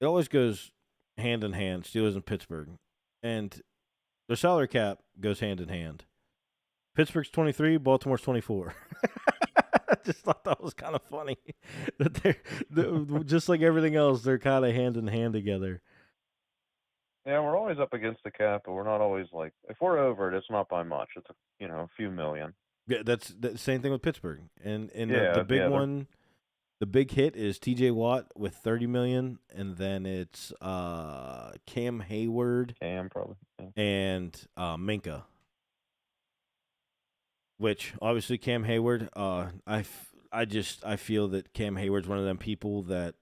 Speaker 1: It always goes hand in hand, Steelers and Pittsburgh, and their salary cap goes hand in hand. Pittsburgh's 23, Baltimore's 24. I just thought that was kind of funny. That they're just like everything else, they're kind of hand in hand together.
Speaker 2: Yeah, we're always up against the cap, but we're not always like, if we're over it, it's not by much. It's a few million.
Speaker 1: Yeah, that's the same thing with Pittsburgh. And the
Speaker 2: Yeah,
Speaker 1: big
Speaker 2: yeah,
Speaker 1: one, the big hit is T.J. Watt with 30 million, and then it's Cam Hayward
Speaker 2: Cam probably. Yeah.
Speaker 1: and Minka. Which obviously Cam Hayward, I feel that Cam Hayward's one of them people that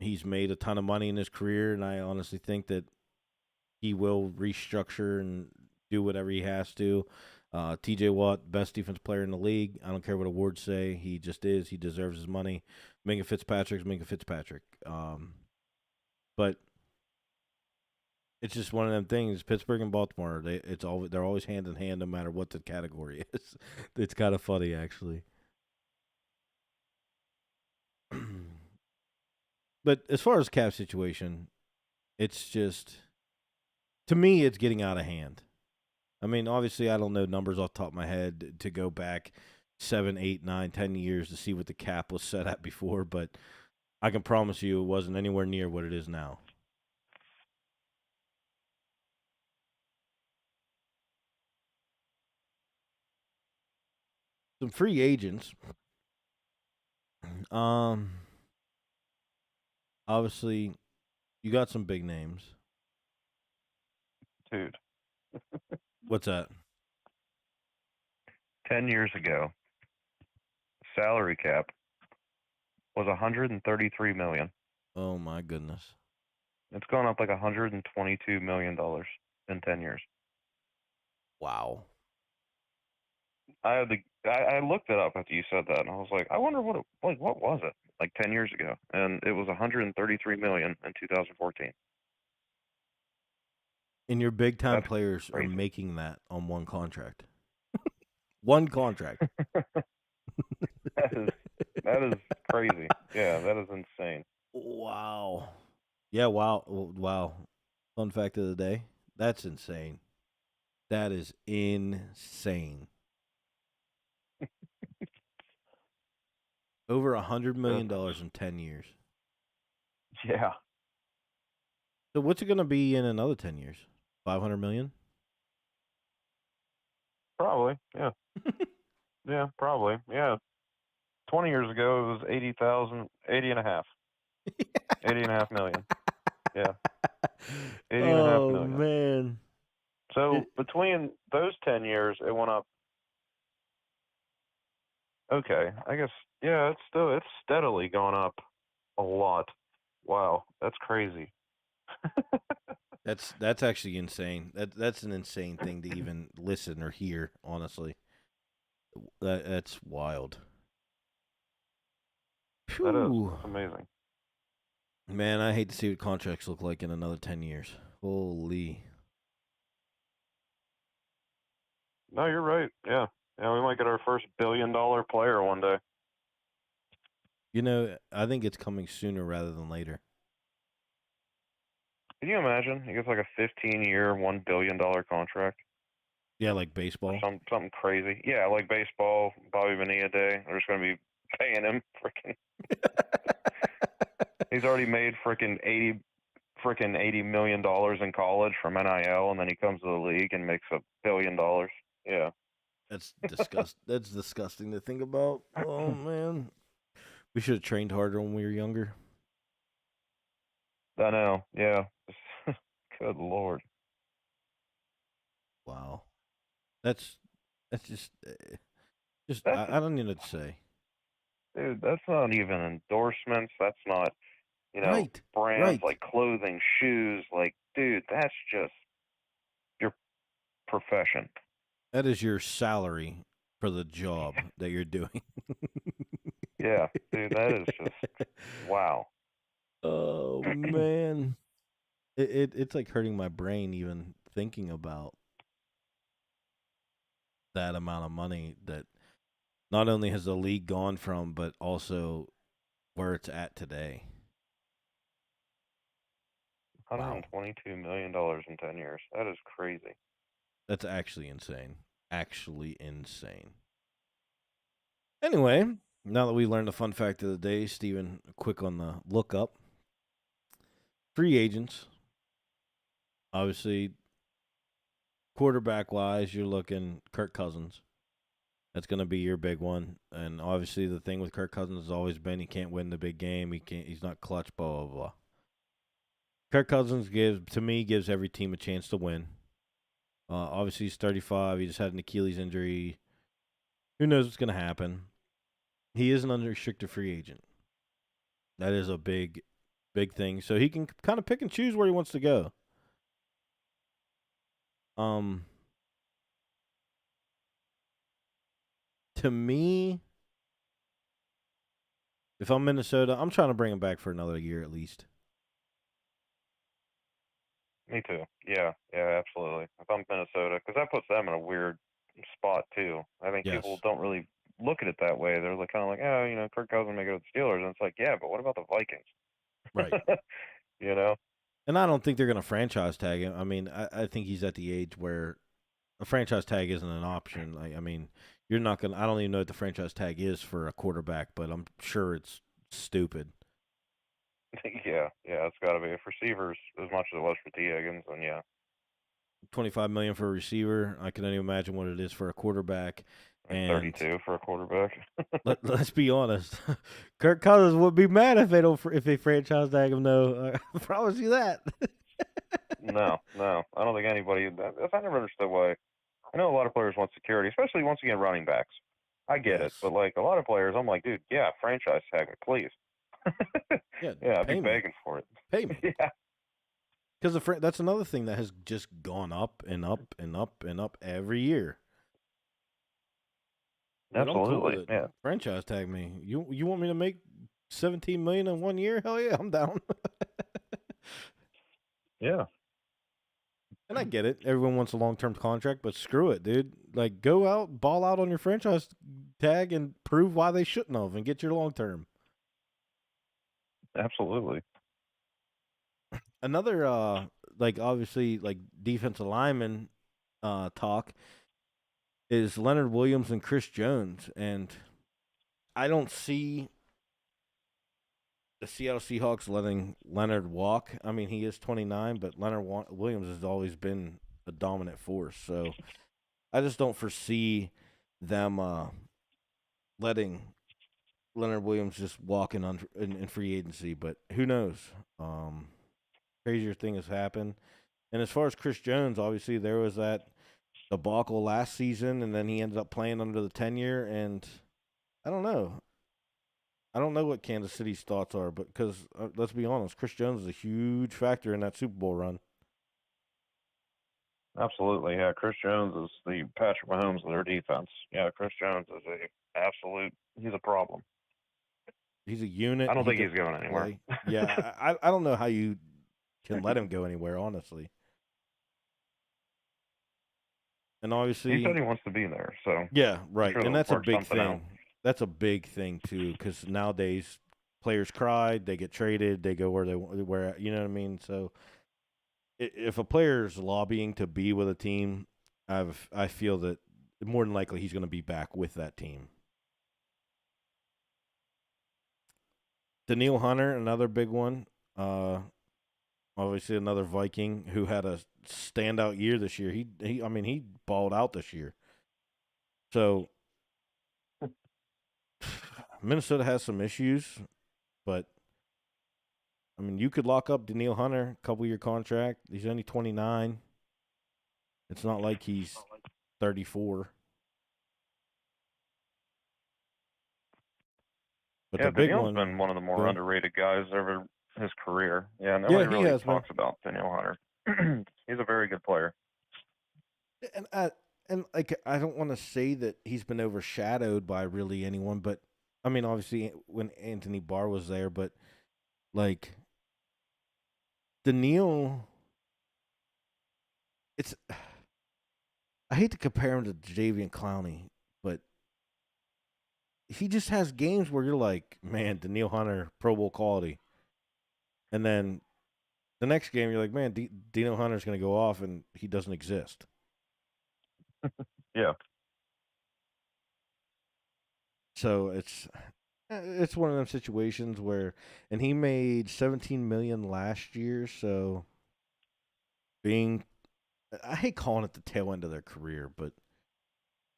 Speaker 1: he's made a ton of money in his career, and I honestly think that he will restructure and do whatever he has to. T.J. Watt, best defense player in the league. I don't care what awards say. He just is. He deserves his money. Minka Fitzpatrick's Minka Fitzpatrick. But it's just one of them things. Pittsburgh and Baltimore, they're always hand in hand, no matter what the category is. It's kind of funny, actually. But as far as cap situation, it's just, to me, it's getting out of hand. I mean, obviously, I don't know numbers off the top of my head to go back 7, 8, 9, 10 years to see what the cap was set at before, but I can promise you it wasn't anywhere near what it is now. Some free agents. Obviously, you got some big names.
Speaker 2: Dude,
Speaker 1: What's that?
Speaker 2: 10 years ago, salary cap was 133 million.
Speaker 1: Oh my goodness.
Speaker 2: It's gone up like 122 million dollars in 10 years.
Speaker 1: Wow.
Speaker 2: I looked it up after you said that, and I was like, I wonder what was it like 10 years ago, and it was 133 million in 2014.
Speaker 1: And your big time
Speaker 2: That's
Speaker 1: players are
Speaker 2: crazy.
Speaker 1: making that on one contract. One contract.
Speaker 2: that is crazy. Yeah, that is insane.
Speaker 1: Wow. Yeah, wow. Wow. Fun fact of the day. That's insane. That is insane. Over $100 million in 10 years.
Speaker 2: Yeah.
Speaker 1: So what's it going to be in another 10 years? 500 million?
Speaker 2: Probably. Yeah. Yeah, probably. Yeah. 20 years ago, it was 80,000, 80 and a half. 80 and a half million. Yeah. 80 and a half
Speaker 1: Oh,
Speaker 2: million.
Speaker 1: man.
Speaker 2: So between those 10 years, it went up. Okay. I guess, yeah, it's steadily gone up a lot. Wow. That's crazy.
Speaker 1: That's actually insane. That's an insane thing to even listen or hear, honestly. That's wild.
Speaker 2: That's amazing.
Speaker 1: Man, I hate to see what contracts look like in another 10 years. Holy.
Speaker 2: No, you're right. Yeah. Yeah, we might get our first billion-dollar player one day.
Speaker 1: You know, I think it's coming sooner rather than later.
Speaker 2: Can you imagine? He gets like a 15-year, $1 billion contract.
Speaker 1: Yeah, like baseball.
Speaker 2: Or something crazy. Yeah, like baseball, Bobby Bonilla Day. They're just going to be paying him freaking. He's already made freaking $80 million in college from NIL, and then he comes to the league and makes $1 billion. Yeah.
Speaker 1: That's That's disgusting to think about. Oh man, we should have trained harder when we were younger.
Speaker 2: I know. Yeah. Good Lord.
Speaker 1: Wow, that's just
Speaker 2: That's
Speaker 1: I don't even know what to say.
Speaker 2: dude. That's not even endorsements. That's not
Speaker 1: Right,
Speaker 2: brands
Speaker 1: right.
Speaker 2: like clothing, shoes. Like, dude, that's just your profession.
Speaker 1: That is your salary for the job that you're doing.
Speaker 2: Yeah, dude, that is just wow.
Speaker 1: Oh man, it's like hurting my brain even thinking about that amount of money that not only has the league gone from, but also where it's at today. Wow,
Speaker 2: $122 million in 10 years. That is crazy.
Speaker 1: that's actually insane. Actually insane. Anyway, now that we learned the fun fact of the day, Steven, quick on the lookup. Free agents. Obviously, quarterback wise, you're looking Kirk Cousins. That's going to be your big one. And obviously, the thing with Kirk Cousins has always been he can't win the big game. He's not clutch. Blah blah blah. Kirk Cousins gives every team a chance to win. Obviously, he's 35. He just had an Achilles injury. Who knows what's going to happen? He is an unrestricted free agent. That is a big thing. So he can kind of pick and choose where he wants to go. To me, if I'm Minnesota, I'm trying to bring him back for another year at least.
Speaker 2: Me too. Yeah, absolutely. If I'm Minnesota, because that puts them in a weird spot too. I think people don't really look at it that way. They're kind of like, oh, Kirk Cousins may go to the Steelers, and it's like, yeah, but what about the Vikings?
Speaker 1: Right.
Speaker 2: And
Speaker 1: I don't think they're going to franchise tag him. I mean, I think he's at the age where a franchise tag isn't an option. I mean, you're not going to – I don't even know what the franchise tag is for a quarterback, but I'm sure it's stupid.
Speaker 2: Yeah, it's got to be. If receivers as much as it was for T. Higgins, then yeah.
Speaker 1: $25 million for a receiver. I can only imagine what it is for a quarterback. And
Speaker 2: 32 for a quarterback.
Speaker 1: let's be honest. Kirk Cousins would be mad if they franchise tag him. No, I promise you that.
Speaker 2: No, I don't think anybody. I never understood why. I know a lot of players want security, especially once again running backs. I get it, but a lot of players, I'm like, dude, yeah, franchise tag me, please. Yeah, I'd be begging for it.
Speaker 1: Pay me.
Speaker 2: Yeah.
Speaker 1: Because that's another thing that has just gone up and up and up and up every year.
Speaker 2: Absolutely, yeah.
Speaker 1: Franchise tag me. You want me to make $17 million in 1 year? Hell yeah, I'm down.
Speaker 2: Yeah.
Speaker 1: And I get it. Everyone wants a long-term contract, but screw it, dude. Go out, ball out on your franchise tag, and prove why they shouldn't have, and get your long-term.
Speaker 2: Absolutely.
Speaker 1: Another, obviously, defensive lineman talk is Leonard Williams and Chris Jones, and I don't see the Seattle Seahawks letting Leonard walk. I mean, he is 29, but Leonard Williams has always been a dominant force. So I just don't foresee them letting Leonard Williams just walk in free agency. But who knows? Crazier thing has happened. And as far as Chris Jones, obviously there was that debacle last season, and then he ended up playing under the tenure. And I don't know. I don't know what Kansas City's thoughts are, but because let's be honest, Chris Jones is a huge factor in that Super Bowl run.
Speaker 2: Absolutely, yeah. Chris Jones is the Patrick Mahomes of their defense. Yeah, Chris Jones is he's a problem.
Speaker 1: He's a unit.
Speaker 2: I don't think he's going anywhere.
Speaker 1: Yeah, I don't know how you can let him go anywhere, honestly. And obviously,
Speaker 2: he said he wants to be there. So
Speaker 1: yeah, right,
Speaker 2: sure,
Speaker 1: and that's a big thing.
Speaker 2: Out.
Speaker 1: That's a big thing too, because nowadays players cry, they get traded, they go where you know what I mean. So if a player's lobbying to be with a team, I feel that more than likely he's going to be back with that team. Danielle Hunter, another big one. Obviously another Viking who had a standout year this year. He balled out this year. So Minnesota has some issues, but I mean, you could lock up Danielle Hunter, couple-year contract. He's only 29. It's not like he's 34. But the big
Speaker 2: Danielle's been one of the more underrated guys over his career. Yeah, nobody really talks about Danielle Hunter. He's a very good player.
Speaker 1: And I don't want to say that he's been overshadowed by really anyone, but I mean, obviously when Anthony Barr was there, but Danielle, I hate to compare him to Jadeveon Clowney, but he just has games where you're like, man, Danielle Hunter, Pro Bowl quality. And then the next game, you're like, man, Danielle Hunter's going to go off, and he doesn't exist.
Speaker 2: Yeah.
Speaker 1: So it's one of them situations where, and he made $17 million last year. So I hate calling it the tail end of their career, but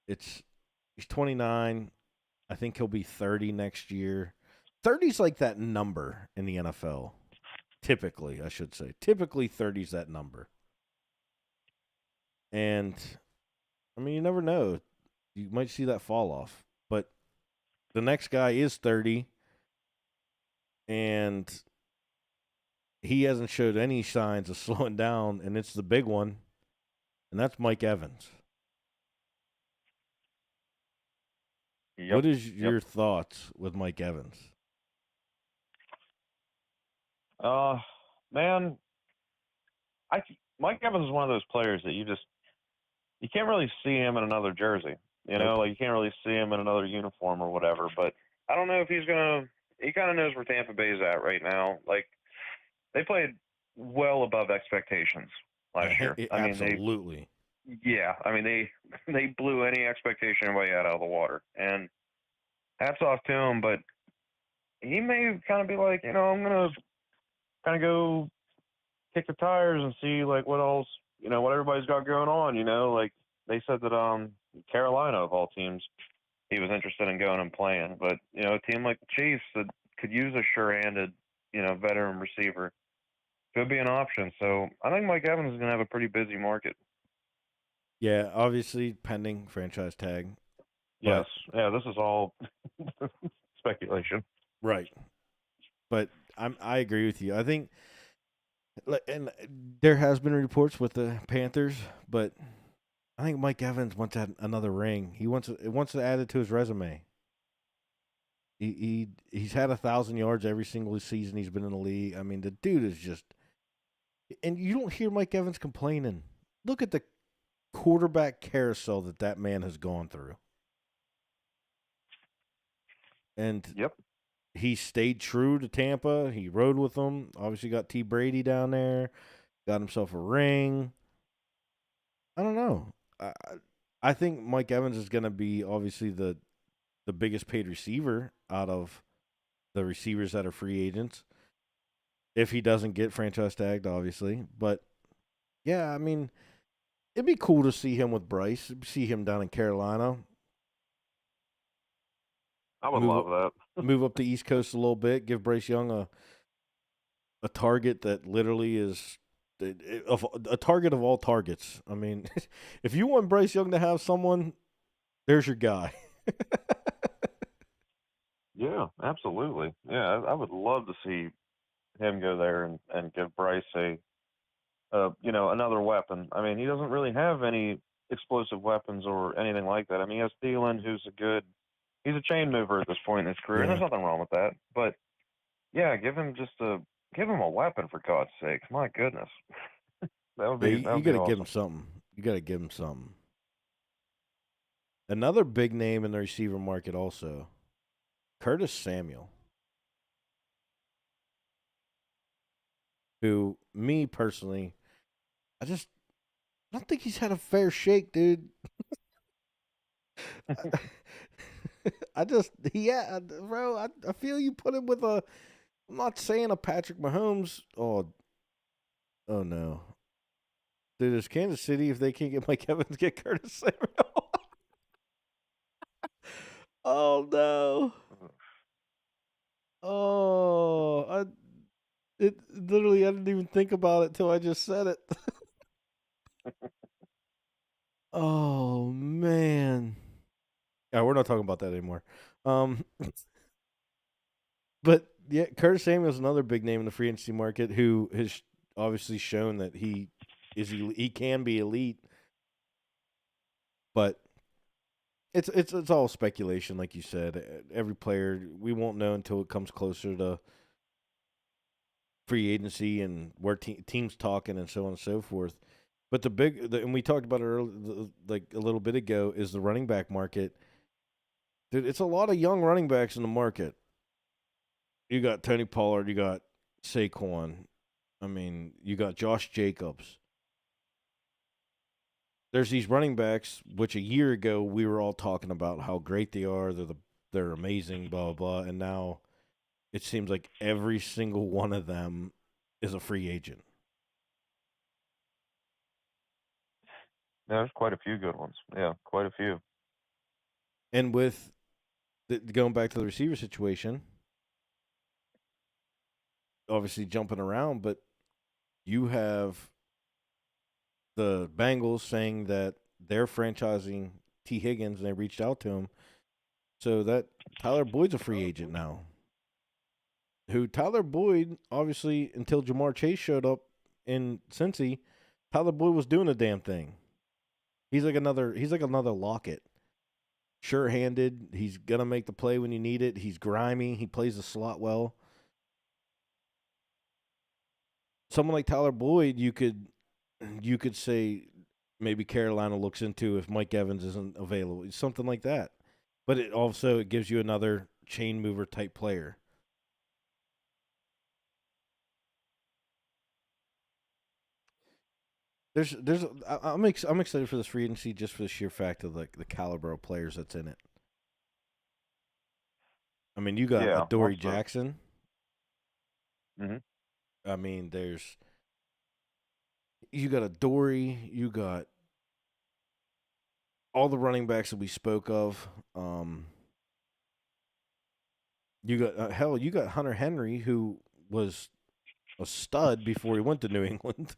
Speaker 1: it's He's 29. I think he'll be 30 next year. 30's like that number in the NFL. Typically, I should say. Typically, 30's that number. And, I mean, you never know. You might see that fall off. But the next guy is 30, and he hasn't showed any signs of slowing down, and it's the big one, and that's Mike Evans.
Speaker 2: Yep.
Speaker 1: What is your thoughts with Mike Evans?
Speaker 2: Man, Mike Evans is one of those players that you can't really see him in another jersey. You know,
Speaker 1: Nope.
Speaker 2: like you can't really see him in another uniform or whatever. But I don't know if he's gonna. He kind of knows where Tampa Bay's at right now. Like they played well above expectations last year. I mean,
Speaker 1: Absolutely.
Speaker 2: they blew any expectation anybody had out of the water. And hats off to him, but he may kind of be like, I'm gonna kind of go kick the tires and see like what else, what everybody's got going on. Like they said that Carolina of all teams, he was interested in going and playing, but a team like the Chiefs that could use a sure-handed, veteran receiver could be an option. So I think Mike Evans is gonna have a pretty busy market.
Speaker 1: Yeah, obviously pending franchise tag.
Speaker 2: Yes, yeah, this is all speculation.
Speaker 1: Right. But I agree with you. I think, and there has been reports with the Panthers, but I think Mike Evans wants another ring. He wants to add it to his resume. He's had 1,000 yards every single season he's been in the league. I mean, the dude is just, and you don't hear Mike Evans complaining. Look at the quarterback carousel that man has gone through. And
Speaker 2: Yep.
Speaker 1: he stayed true to Tampa. He rode with them. Obviously got T. Brady down there. Got himself a ring. I don't know. I think Mike Evans is going to be obviously the biggest paid receiver out of the receivers that are free agents. If he doesn't get franchise tagged, obviously. But, yeah, I mean, it'd be cool to see him with Bryce, see him down in Carolina.
Speaker 2: I would love that.
Speaker 1: Move up the East Coast a little bit, give Bryce Young a target that literally is a target of all targets. I mean, if you want Bryce Young to have someone, there's your guy.
Speaker 2: Yeah, absolutely. Yeah, I would love to see him go there and give Bryce another weapon. I mean, he doesn't really have any explosive weapons or anything like that. I mean, he has Thielen, who's he's a chain mover at this point in his career, and there's nothing wrong with that. But yeah, give him a weapon for God's sakes. My goodness, that would be.
Speaker 1: You got to
Speaker 2: awesome.
Speaker 1: give him something. You got to give him something. Another big name in the receiver market also, Curtis Samuel, who, me personally, I don't think he's had a fair shake, dude. Bro, I feel you put him with I'm not saying a Patrick Mahomes. Oh no. Dude, is Kansas City, if they can't get Mike Evans, get Curtis Samuel? Oh no. Oh, I didn't even think about it till I just said it. Oh man. Yeah, we're not talking about that anymore. But yeah, Curtis Samuel is another big name in the free agency market who has obviously shown that he can be elite. But it's all speculation, like you said. Every player, we won't know until it comes closer to free agency and where teams talking and so on and so forth. But and we talked about it earlier, like a little bit ago, is the running back market. Dude, it's a lot of young running backs in the market. You got Tony Pollard, you got Saquon. I mean, you got Josh Jacobs. There's these running backs, which a year ago we were all talking about how great they are. They're amazing, blah, blah, blah. And now it seems like every single one of them is a free agent.
Speaker 2: Yeah, there's quite a few good ones. Yeah, quite a few.
Speaker 1: And with going back to the receiver situation, obviously jumping around, but you have the Bengals saying that they're franchising T. Higgins and they reached out to him. So that Tyler Boyd's a free agent now. Who Tyler Boyd, obviously, until Jamar Chase showed up in Cincy, Tyler Boyd was doing a damn thing. He's like another Lockett. Sure-handed. He's gonna make the play when you need it. He's grimy. He plays the slot well. Someone like Tyler Boyd, you could say maybe Carolina looks into if Mike Evans isn't available, something like that. But it gives you another chain mover type player. I'm excited for this free agency just for the sheer fact of like the caliber of players that's in it. I mean, you got Adoree Jackson.
Speaker 2: Mm-hmm.
Speaker 1: I mean, you got Adoree, you got all the running backs that we spoke of. You got you got Hunter Henry, who was a stud before he went to New England.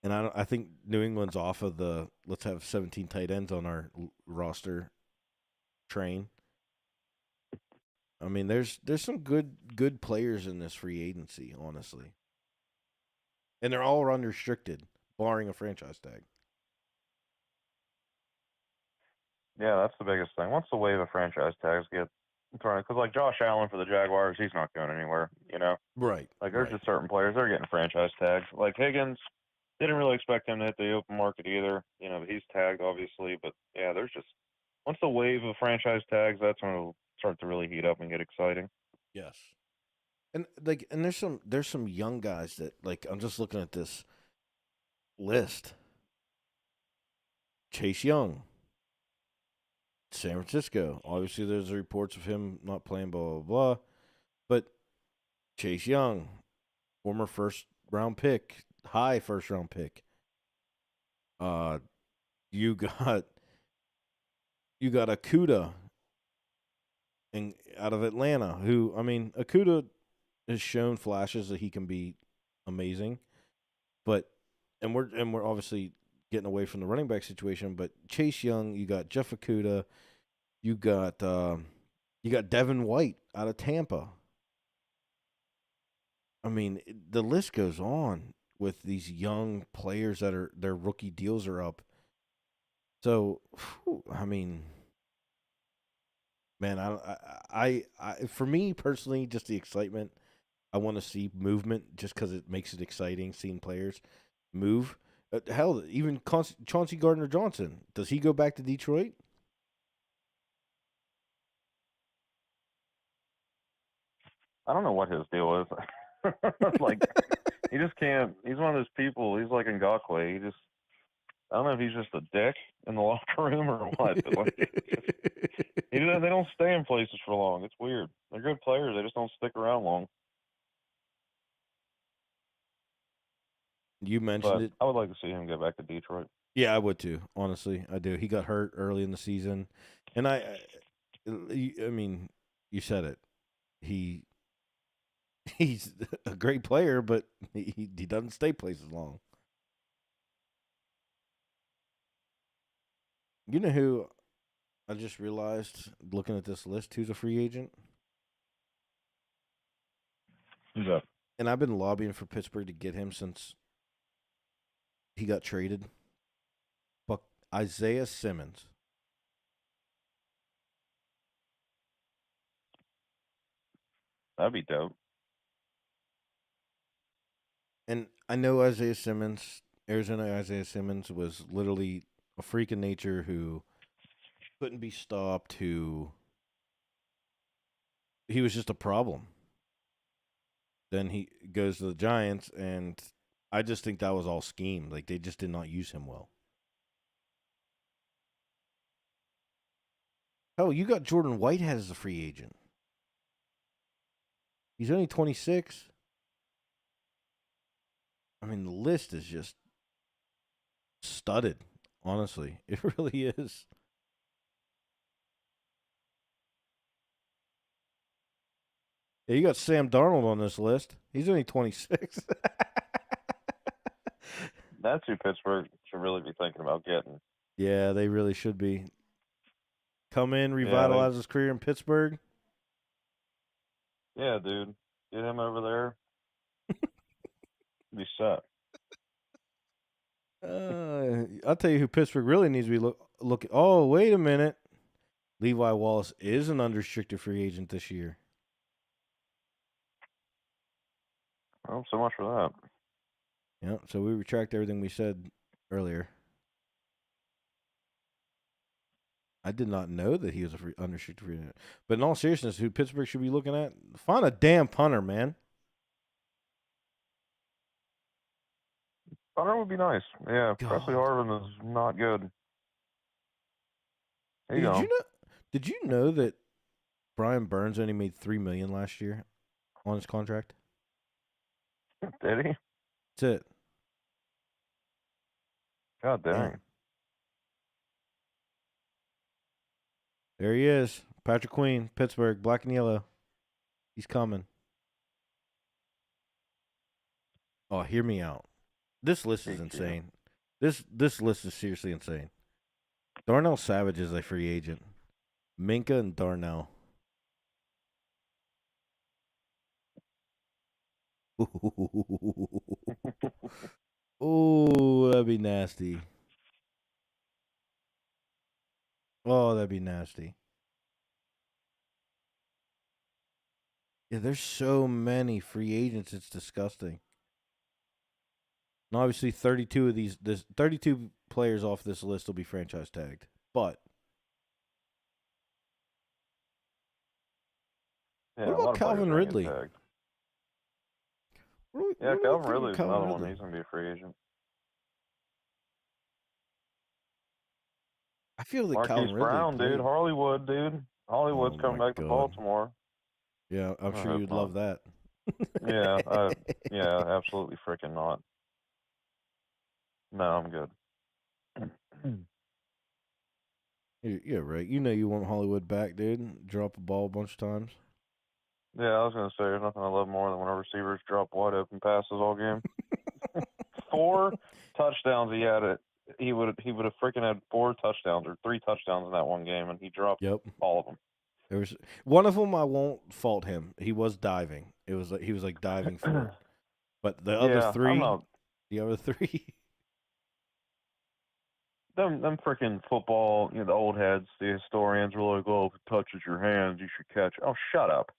Speaker 1: And I think New England's off of the let's have 17 tight ends on our roster train. I mean, there's some good players in this free agency, honestly, and they're all unrestricted, barring a franchise tag.
Speaker 2: Yeah, that's the biggest thing. Once the wave of franchise tags get thrown, because like Josh Allen for the Jaguars, he's not going anywhere. You know,
Speaker 1: Right?
Speaker 2: like there's just certain players they're getting franchise tags. Like Higgins, didn't really expect him to hit the open market either. You know, he's tagged obviously, but yeah, there's just once the wave of franchise tags, that's when it'll start to really heat up and get exciting.
Speaker 1: Yes. And there's some young guys that like I'm just looking at this list. Chase Young, San Francisco. Obviously, there's reports of him not playing, blah blah blah. But Chase Young, former first round pick, high first round pick. You got Okudah out of Atlanta, who I mean, Okudah has shown flashes that he can be amazing, but and we're obviously getting away from the running back situation. But Chase Young, you got Jeff Okudah, you got Devin White out of Tampa. I mean, the list goes on with these young players that are their rookie deals are up. So, I mean, man, I for me personally, just the excitement. I want to see movement just because it makes it exciting seeing players move. Hell, even Chauncey Gardner-Johnson. Does he go back to Detroit?
Speaker 2: I don't know what his deal is. Like he just can't. He's one of those people. He's like Ngakoue. He just. I don't know if he's just a dick in the locker room or what. But like, they don't stay in places for long. It's weird. They're good players. They just don't stick around long.
Speaker 1: You mentioned it.
Speaker 2: I would like to see him get back to Detroit.
Speaker 1: Yeah, I would too. Honestly, I do. He got hurt early in the season, and I mean, you said it. He's a great player, but he doesn't stay places long. You know who I just realized looking at this list who's a free agent?
Speaker 2: Who's that?
Speaker 1: And I've been lobbying for Pittsburgh to get him since he got traded. But Isaiah Simmons.
Speaker 2: That'd be dope.
Speaker 1: And I know Isaiah Simmons, Arizona Isaiah Simmons was literally a freak of nature who couldn't be stopped, he was just a problem. Then he goes to the Giants, and I just think that was all scheme. Like, they just did not use him well. Hell, you got Jordan Whitehead as a free agent. He's only 26. I mean, the list is just studded, honestly. It really is. Yeah, you got Sam Darnold on this list. He's only 26.
Speaker 2: That's who Pittsburgh should really be thinking about getting.
Speaker 1: Yeah, they really should be. Come in,
Speaker 2: Yeah,
Speaker 1: revitalize his career in Pittsburgh.
Speaker 2: yeah, dude. Get him over there. Be set.
Speaker 1: I'll tell you who Pittsburgh really needs to be looking. Oh, wait a minute. Levi Wallace is an unrestricted free agent this year.
Speaker 2: Well, so much for that.
Speaker 1: Yeah, so we retract everything we said earlier. I did not know that he was a unrestricted free agent. But in all seriousness, who Pittsburgh should be looking at? Find a damn punter, man.
Speaker 2: Punter would be nice. Yeah,
Speaker 1: God.
Speaker 2: Presley Harvin is not good. There you go.
Speaker 1: Did you know that Brian Burns only made $3 million last year on his contract?
Speaker 2: Did he?
Speaker 1: That's it.
Speaker 2: God dang.
Speaker 1: Yeah. There he is. Patrick Queen, Pittsburgh, black and yellow. He's coming. Oh, hear me out. This list is insane. This list is seriously insane. Darnell Savage is a free agent. Minka and Darnell. Oh, that'd be nasty. Oh, that'd be nasty. Yeah, there's so many free agents. It's disgusting. And obviously, 32 players off this list will be franchise tagged. But
Speaker 2: yeah,
Speaker 1: what about Calvin Ridley?
Speaker 2: Yeah, Calvin Ridley's another one. He's going to be a free agent.
Speaker 1: I feel that
Speaker 2: Marquise
Speaker 1: Calvin Ridley
Speaker 2: Brown, dude. Hollywood, dude. Hollywood's coming back to Baltimore.
Speaker 1: Yeah, I'm sure you'd love that.
Speaker 2: Yeah, yeah, absolutely freaking not. No, I'm good.
Speaker 1: Yeah, right. You know you want Hollywood back, dude. Drop a ball a bunch of times.
Speaker 2: Yeah, I was going to say, there's nothing I love more than when our receivers drop wide open passes all game. 4 touchdowns he had it. He would have freaking had 4 touchdowns or 3 touchdowns in that one game, and he dropped all of them.
Speaker 1: There was one of them. I won't fault him. He was diving. It was like he was like diving for it. But the other 3,
Speaker 2: them freaking football, the old heads, the historians were like, "Oh, if it touches your hands, you should catch it." Oh, shut up.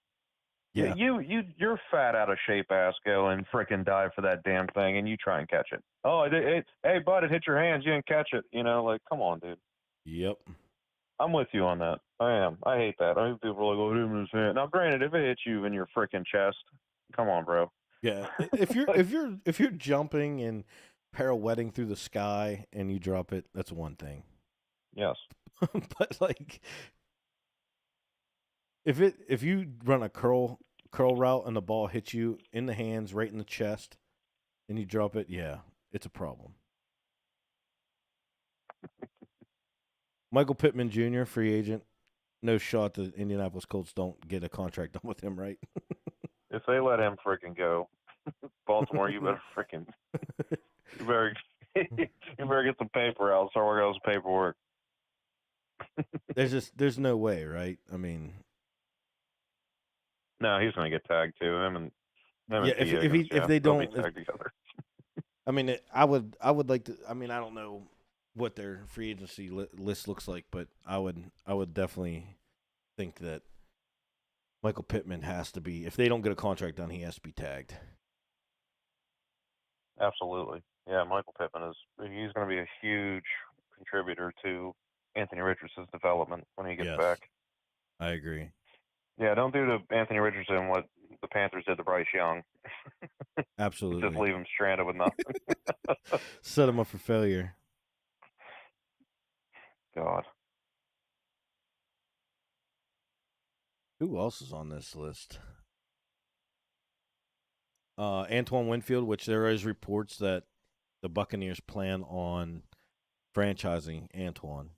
Speaker 1: Yeah.
Speaker 2: You're fat, out of shape ass go and freaking dive for that damn thing, and you try and catch it. Oh, hey, bud, it hit your hands. You didn't catch it. Like, come on, dude.
Speaker 1: Yep.
Speaker 2: I'm with you on that. I am. I hate that. I think people are like, "Oh, it hit him in his hand." Now, granted, if it hits you in your freaking chest, come on, bro.
Speaker 1: Yeah. if you're jumping and pirouetting through the sky and you drop it, that's one thing.
Speaker 2: Yes.
Speaker 1: But like, if you run a curl route and the ball hits you in the hands, right in the chest, and you drop it, yeah, it's a problem. Michael Pittman Jr., free agent. No shot the Indianapolis Colts don't get a contract done with him, right?
Speaker 2: If they let him freaking go, Baltimore, you better freaking you better get some paper out, start working on some paperwork.
Speaker 1: There's no way, right? I mean,
Speaker 2: no, he's gonna get tagged too. Him
Speaker 1: yeah,
Speaker 2: and
Speaker 1: if they don't
Speaker 2: tag together.
Speaker 1: I mean, I would like to. I mean, I don't know what their free agency list looks like, but I would definitely think that Michael Pittman has to be. If they don't get a contract done, he has to be tagged.
Speaker 2: Absolutely, yeah. Michael Pittman he's going to be a huge contributor to Anthony Richardson's development when he gets back.
Speaker 1: I agree.
Speaker 2: Yeah, don't do to Anthony Richardson what the Panthers did to Bryce Young.
Speaker 1: Absolutely.
Speaker 2: Just leave him stranded with nothing.
Speaker 1: Set him up for failure.
Speaker 2: God.
Speaker 1: Who else is on this list? Antoine Winfield, which there is reports that the Buccaneers plan on franchising Antoine.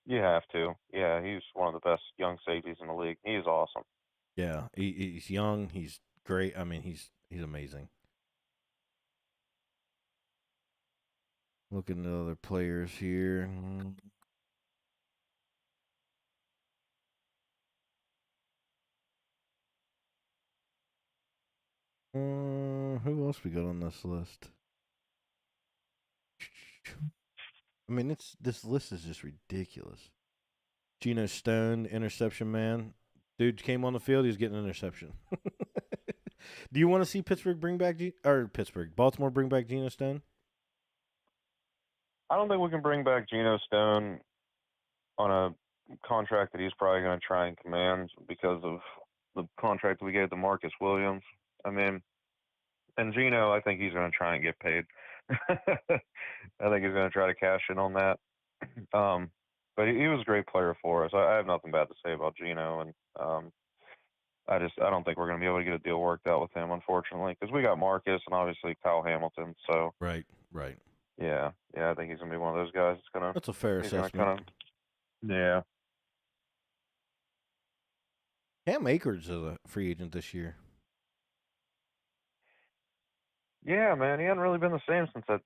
Speaker 2: You have to. Yeah, he's one of the best young safeties in the league. He is awesome.
Speaker 1: Yeah, he's young. He's great. I mean, he's amazing. Looking at other players here. Who else we got on this list? I mean, this list is just ridiculous. Geno Stone, interception man. Dude came on the field. He was getting an interception. Do you want to see Pittsburgh bring back Baltimore bring back Geno Stone?
Speaker 2: I don't think we can bring back Geno Stone on a contract that he's probably going to try and command because of the contract we gave to Marcus Williams. I mean, and Geno, I think he's going to try and get paid. I think he's going to try to cash in on that. But he was a great player for us. I have nothing bad to say about Geno, and I don't think we're going to be able to get a deal worked out with him, unfortunately, because we got Marcus and obviously Kyle Hamilton. So
Speaker 1: Right.
Speaker 2: yeah, I think he's going to be one of those guys that's going to.
Speaker 1: That's a fair assessment.
Speaker 2: Yeah.
Speaker 1: Cam Akers is a free agent this year.
Speaker 2: Yeah, man, he hasn't really been the same since that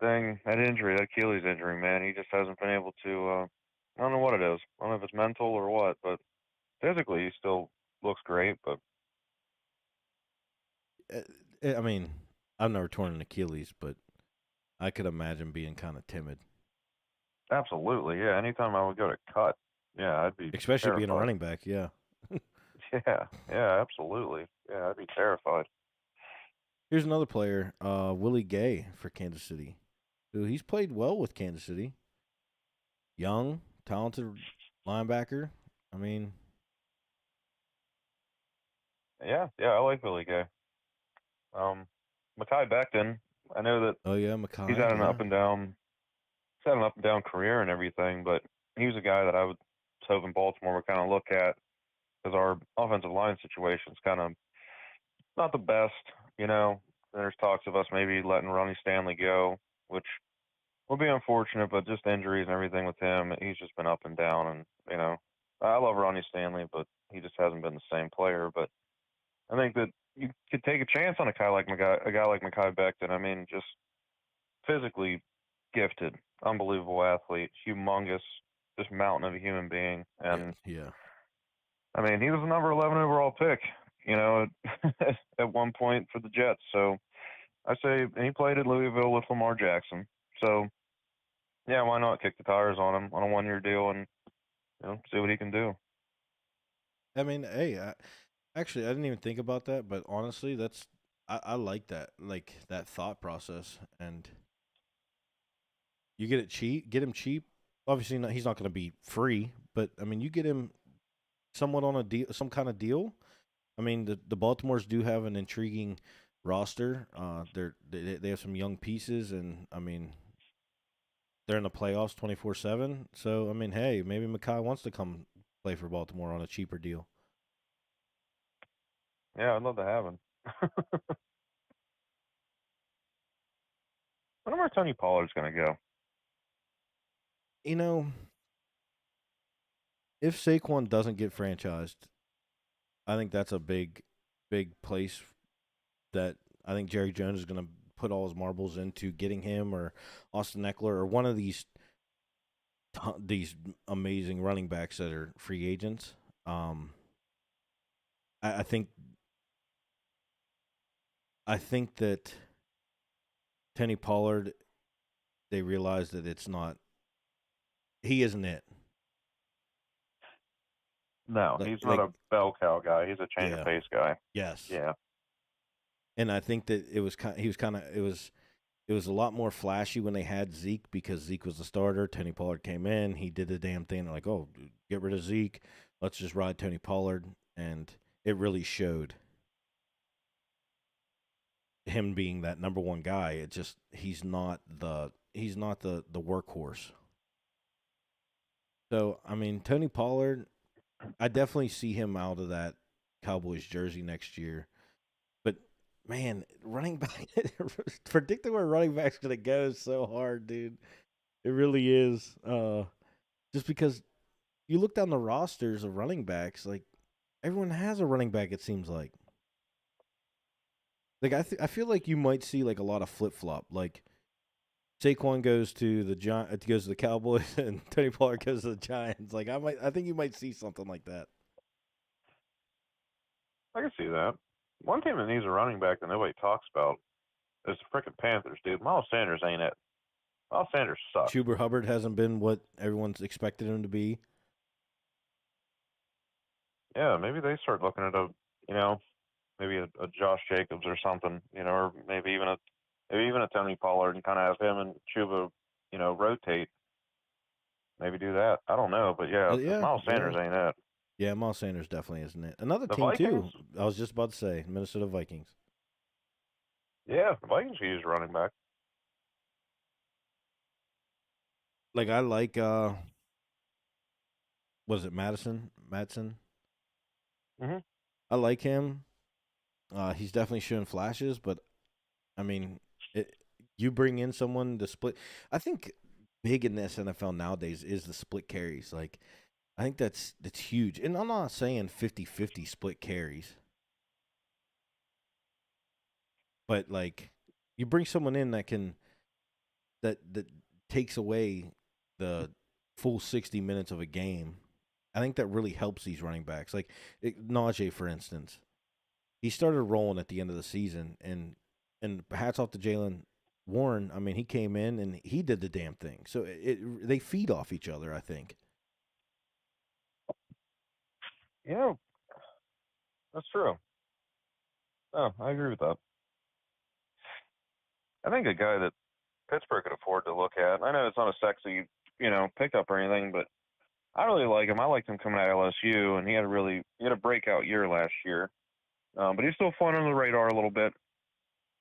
Speaker 2: injury, that Achilles injury, man. He just hasn't been able to. I don't know what it is. I don't know if it's mental or what, but physically he still looks great. But
Speaker 1: I mean, I've never torn an Achilles, but I could imagine being kind of timid.
Speaker 2: Absolutely, yeah. Anytime I would go to cut, yeah, I'd be
Speaker 1: especially
Speaker 2: terrified.
Speaker 1: being a running back. Yeah.
Speaker 2: yeah, absolutely. Yeah, I'd be terrified.
Speaker 1: Here's another player, Willie Gay for Kansas City, who he's played well with Kansas City. Young, talented linebacker. I mean,
Speaker 2: yeah, I like Willie Gay. Mekhi Becton, I know that.
Speaker 1: Oh yeah, Mekhi.
Speaker 2: He's had an up and down. He's had an up and down career and everything, but he was a guy that I was hoping Baltimore would kind of look at because our offensive line situation is kind of not the best. There's talks of us maybe letting Ronnie Stanley go, which will be unfortunate, but just injuries and everything with him, he's just been up and down. And I love Ronnie Stanley, but he just hasn't been the same player. But I think that you could take a chance on a guy like Mekhi Becton. I mean, just physically gifted, unbelievable athlete, humongous, just mountain of a human being. And
Speaker 1: yeah.
Speaker 2: I mean, he was the number 11 overall pick, at one point for the Jets. So I say, and he played at Louisville with Lamar Jackson. So yeah, why not kick the tires on him on a 1-year deal and see what he can do.
Speaker 1: I mean, hey, actually, I didn't even think about that, but honestly, I like that thought process, and you get him cheap. Obviously, he's not going to be free, but I mean, you get him somewhat on a deal, some kind of deal. I mean, the Baltimores do have an intriguing roster. They have some young pieces, and I mean, they're in the playoffs 24/7. So I mean, hey, maybe Mekhi wants to come play for Baltimore on a cheaper deal.
Speaker 2: Yeah, I'd love to have him. I wonder where Tony Pollard's going to go.
Speaker 1: If Saquon doesn't get franchised, I think that's a big place that I think Jerry Jones is going to put all his marbles into getting him or Austin Eckler or one of these amazing running backs that are free agents. I think that Tony Pollard, they realize that he isn't it.
Speaker 2: No, he's not a bell cow guy. He's a change of pace guy.
Speaker 1: Yes.
Speaker 2: Yeah.
Speaker 1: And I think that it was a lot more flashy when they had Zeke because Zeke was the starter. Tony Pollard came in. He did the damn thing. Like, oh, get rid of Zeke. Let's just ride Tony Pollard. And it really showed him being that number one guy. He's not the workhorse. So, I mean, Tony Pollard, I definitely see him out of that Cowboys jersey next year. But man, running back, predicting where running back's gonna go is so hard, dude. It really is. Just because you look down the rosters of running backs, like Everyone has a running back. It seems like. I feel like you might see like a lot of flip flop. Like Saquon goes to the goes to the Cowboys, and Tony Pollard goes to the Giants. Like I think you might see something like that.
Speaker 3: I can see that. One team that needs a running back that nobody talks about is the freaking Panthers, dude. Miles Sanders ain't it. Miles Sanders sucks.
Speaker 1: Chuba Hubbard hasn't been what everyone's expected him to be.
Speaker 3: Yeah, maybe they start looking at maybe a Josh Jacobs or something, or maybe even a Tony Pollard and kind of have him and Chuba, rotate. Maybe do that. I don't know, but yeah, Miles Sanders ain't it.
Speaker 1: Yeah, Miles Sanders definitely isn't it. Another
Speaker 3: The
Speaker 1: team
Speaker 3: Vikings?
Speaker 1: too. I was just about to say Minnesota Vikings.
Speaker 3: Yeah, the Vikings could use a running back.
Speaker 1: Like I like was it Madison?
Speaker 3: Mhm.
Speaker 1: I like him. He's definitely showing flashes, but I mean, you bring in someone to split. I think big in this NFL nowadays is the split carries. Like, I think that's huge. And I'm not saying 50-50 split carries, but like, you bring someone in that can that takes away the full 60 minutes of a game. I think that really helps these running backs. Like Najee, for instance, he started rolling at the end of the season, and hats off to Jaylen Warren. I mean, he came in and he did the damn thing. So they feed off each other, I think.
Speaker 3: Yeah, that's true. Oh, I agree with that. I think a guy that Pittsburgh could afford to look at. I know it's not a sexy, pickup or anything, but I really like him. I liked him coming out of LSU, and he had a breakout year last year. But he's still flying under the radar a little bit.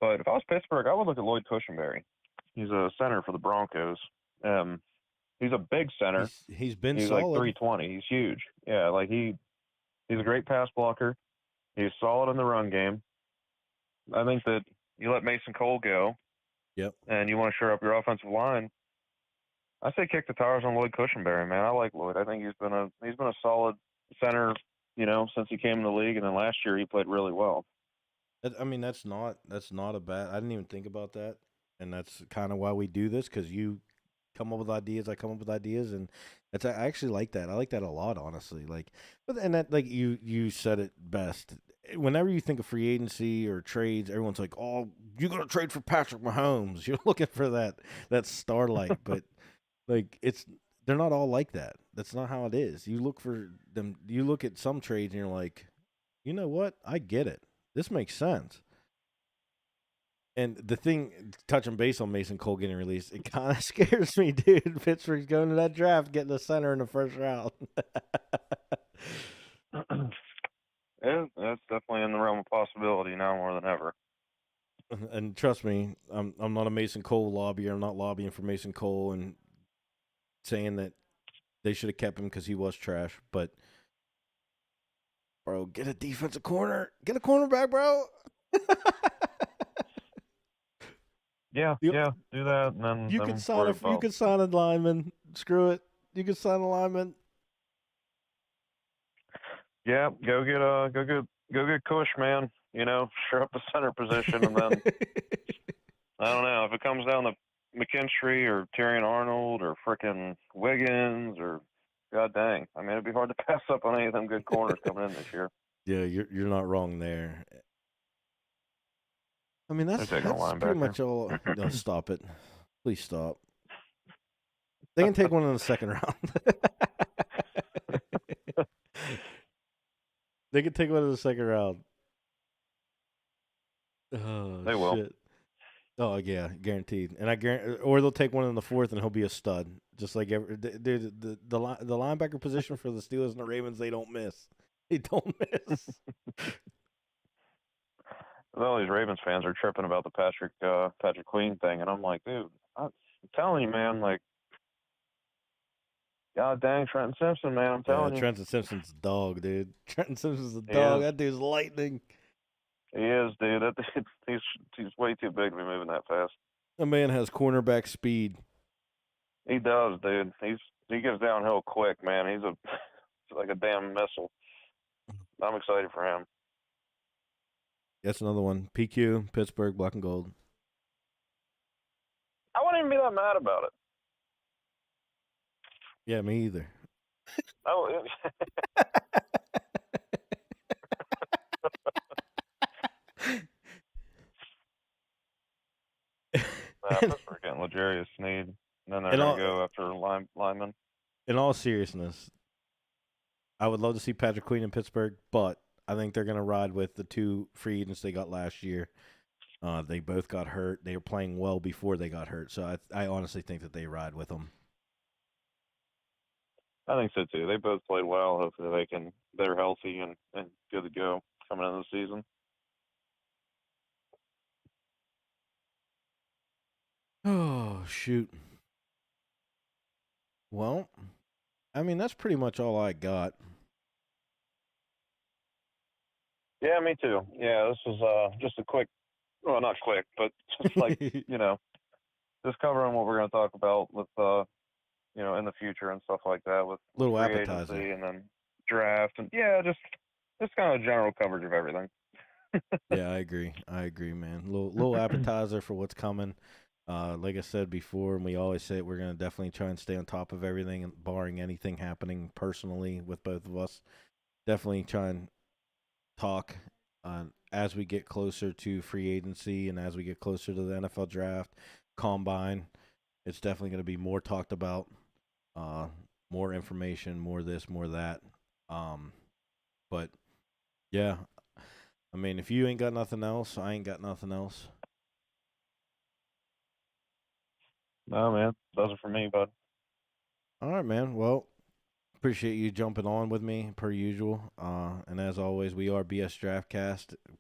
Speaker 3: But if I was Pittsburgh, I would look at Lloyd Cushenberry. He's a center for the Broncos. He's a big center.
Speaker 1: He's been
Speaker 3: He's
Speaker 1: solid.
Speaker 3: like 320. He's huge. Yeah, like he's a great pass blocker. He's solid in the run game. I think that you let Mason Cole go.
Speaker 1: Yep.
Speaker 3: And you want to shore up your offensive line. I say kick the tires on Lloyd Cushenberry, man. I like Lloyd. I think he's been a solid center, since he came in the league, and then last year he played really well.
Speaker 1: I mean, that's not a bad. I didn't even think about that, and that's kind of why we do this, because you come up with ideas, I come up with ideas, and I actually like that. I like that a lot, honestly. Like, and that, like you said it best. Whenever you think of free agency or trades, everyone's like, "Oh, you're gonna trade for Patrick Mahomes." You're looking for that starlight, but like they're not all like that. That's not how it is. You look for them. You look at some trades, and you're like, you know what? I get it. This makes sense. And the thing, touching base on Mason Cole getting released, it kind of scares me, dude. Pittsburgh's going to that draft, getting the center in the first round.
Speaker 3: Yeah, that's definitely in the realm of possibility now more than ever.
Speaker 1: And trust me, I'm not a Mason Cole lobbyer. I'm not lobbying for Mason Cole and saying that they should have kept him because he was trash. But, bro, get a defensive corner. Get a cornerback, bro.
Speaker 3: Yeah, do that, and then
Speaker 1: you could sign a lineman. Screw it. You could sign a lineman.
Speaker 3: Yeah, go get Cush, man. Shore up the center position, and then I don't know if it comes down to McKinstry or Terrion Arnold or frickin' Wiggins or god dang. I mean, it'd be hard to pass up on any of them good corners coming in this year.
Speaker 1: Yeah, you're not wrong there. I mean, that's pretty much all. No, stop it. Please stop. They can take one in the second round. They can take one in the second round. Oh,
Speaker 3: they will.
Speaker 1: Shit. Oh yeah, guaranteed. And I guarantee, or they'll take one in the fourth, and he'll be a stud. Just like the linebacker position for the Steelers and the Ravens, they don't miss. They don't miss.
Speaker 3: All these Ravens fans are tripping about the Patrick Queen thing, and I'm like, dude, I'm telling you, man, like, god dang, Trenton Simpson, man, I'm telling you.
Speaker 1: Trenton Simpson's a dog, dude. Trenton Simpson's a dog. That dude's lightning.
Speaker 3: He is, dude. He's way too big to be moving that fast.
Speaker 1: That man has cornerback speed.
Speaker 3: He does, dude. He gets downhill quick, man. He's like a damn missile. I'm excited for him.
Speaker 1: That's another one. PQ, Pittsburgh, black and gold.
Speaker 3: I wouldn't even be that mad about it.
Speaker 1: Yeah, me either.
Speaker 3: Oh, Pittsburgh getting L'Jarius Sneed, and then they're going to go after linemen.
Speaker 1: In all seriousness, I would love to see Patrick Queen in Pittsburgh, but I think they're going to ride with the two free agents they got last year. They both got hurt. They were playing well before they got hurt, so I honestly think that they ride with them.
Speaker 3: I think so too. They both played well. Hopefully they're healthy and good to go coming into the season.
Speaker 1: Oh, shoot. Well, I mean, that's pretty much all I got.
Speaker 3: Yeah, me too. Yeah, this was just a quick, well, not quick, but just like, just covering what we're going to talk about with, in the future and stuff like that with
Speaker 1: little
Speaker 3: free
Speaker 1: appetizer.
Speaker 3: agency and then draft and just kind of general coverage of everything.
Speaker 1: Yeah, I agree, man. Little appetizer for what's coming. Like I said before, and we always say it, we're going to definitely try and stay on top of everything, and barring anything happening personally with both of us. Definitely try and talk as we get closer to free agency and as we get closer to the NFL draft, combine. It's definitely going to be more talked about, more information, more this, more that. But yeah, I mean, if you ain't got nothing else, I ain't got nothing else.
Speaker 3: No, man, those are for me, bud.
Speaker 1: All right, man. Well, appreciate you jumping on with me per usual. And as always, we are BS Draftcast because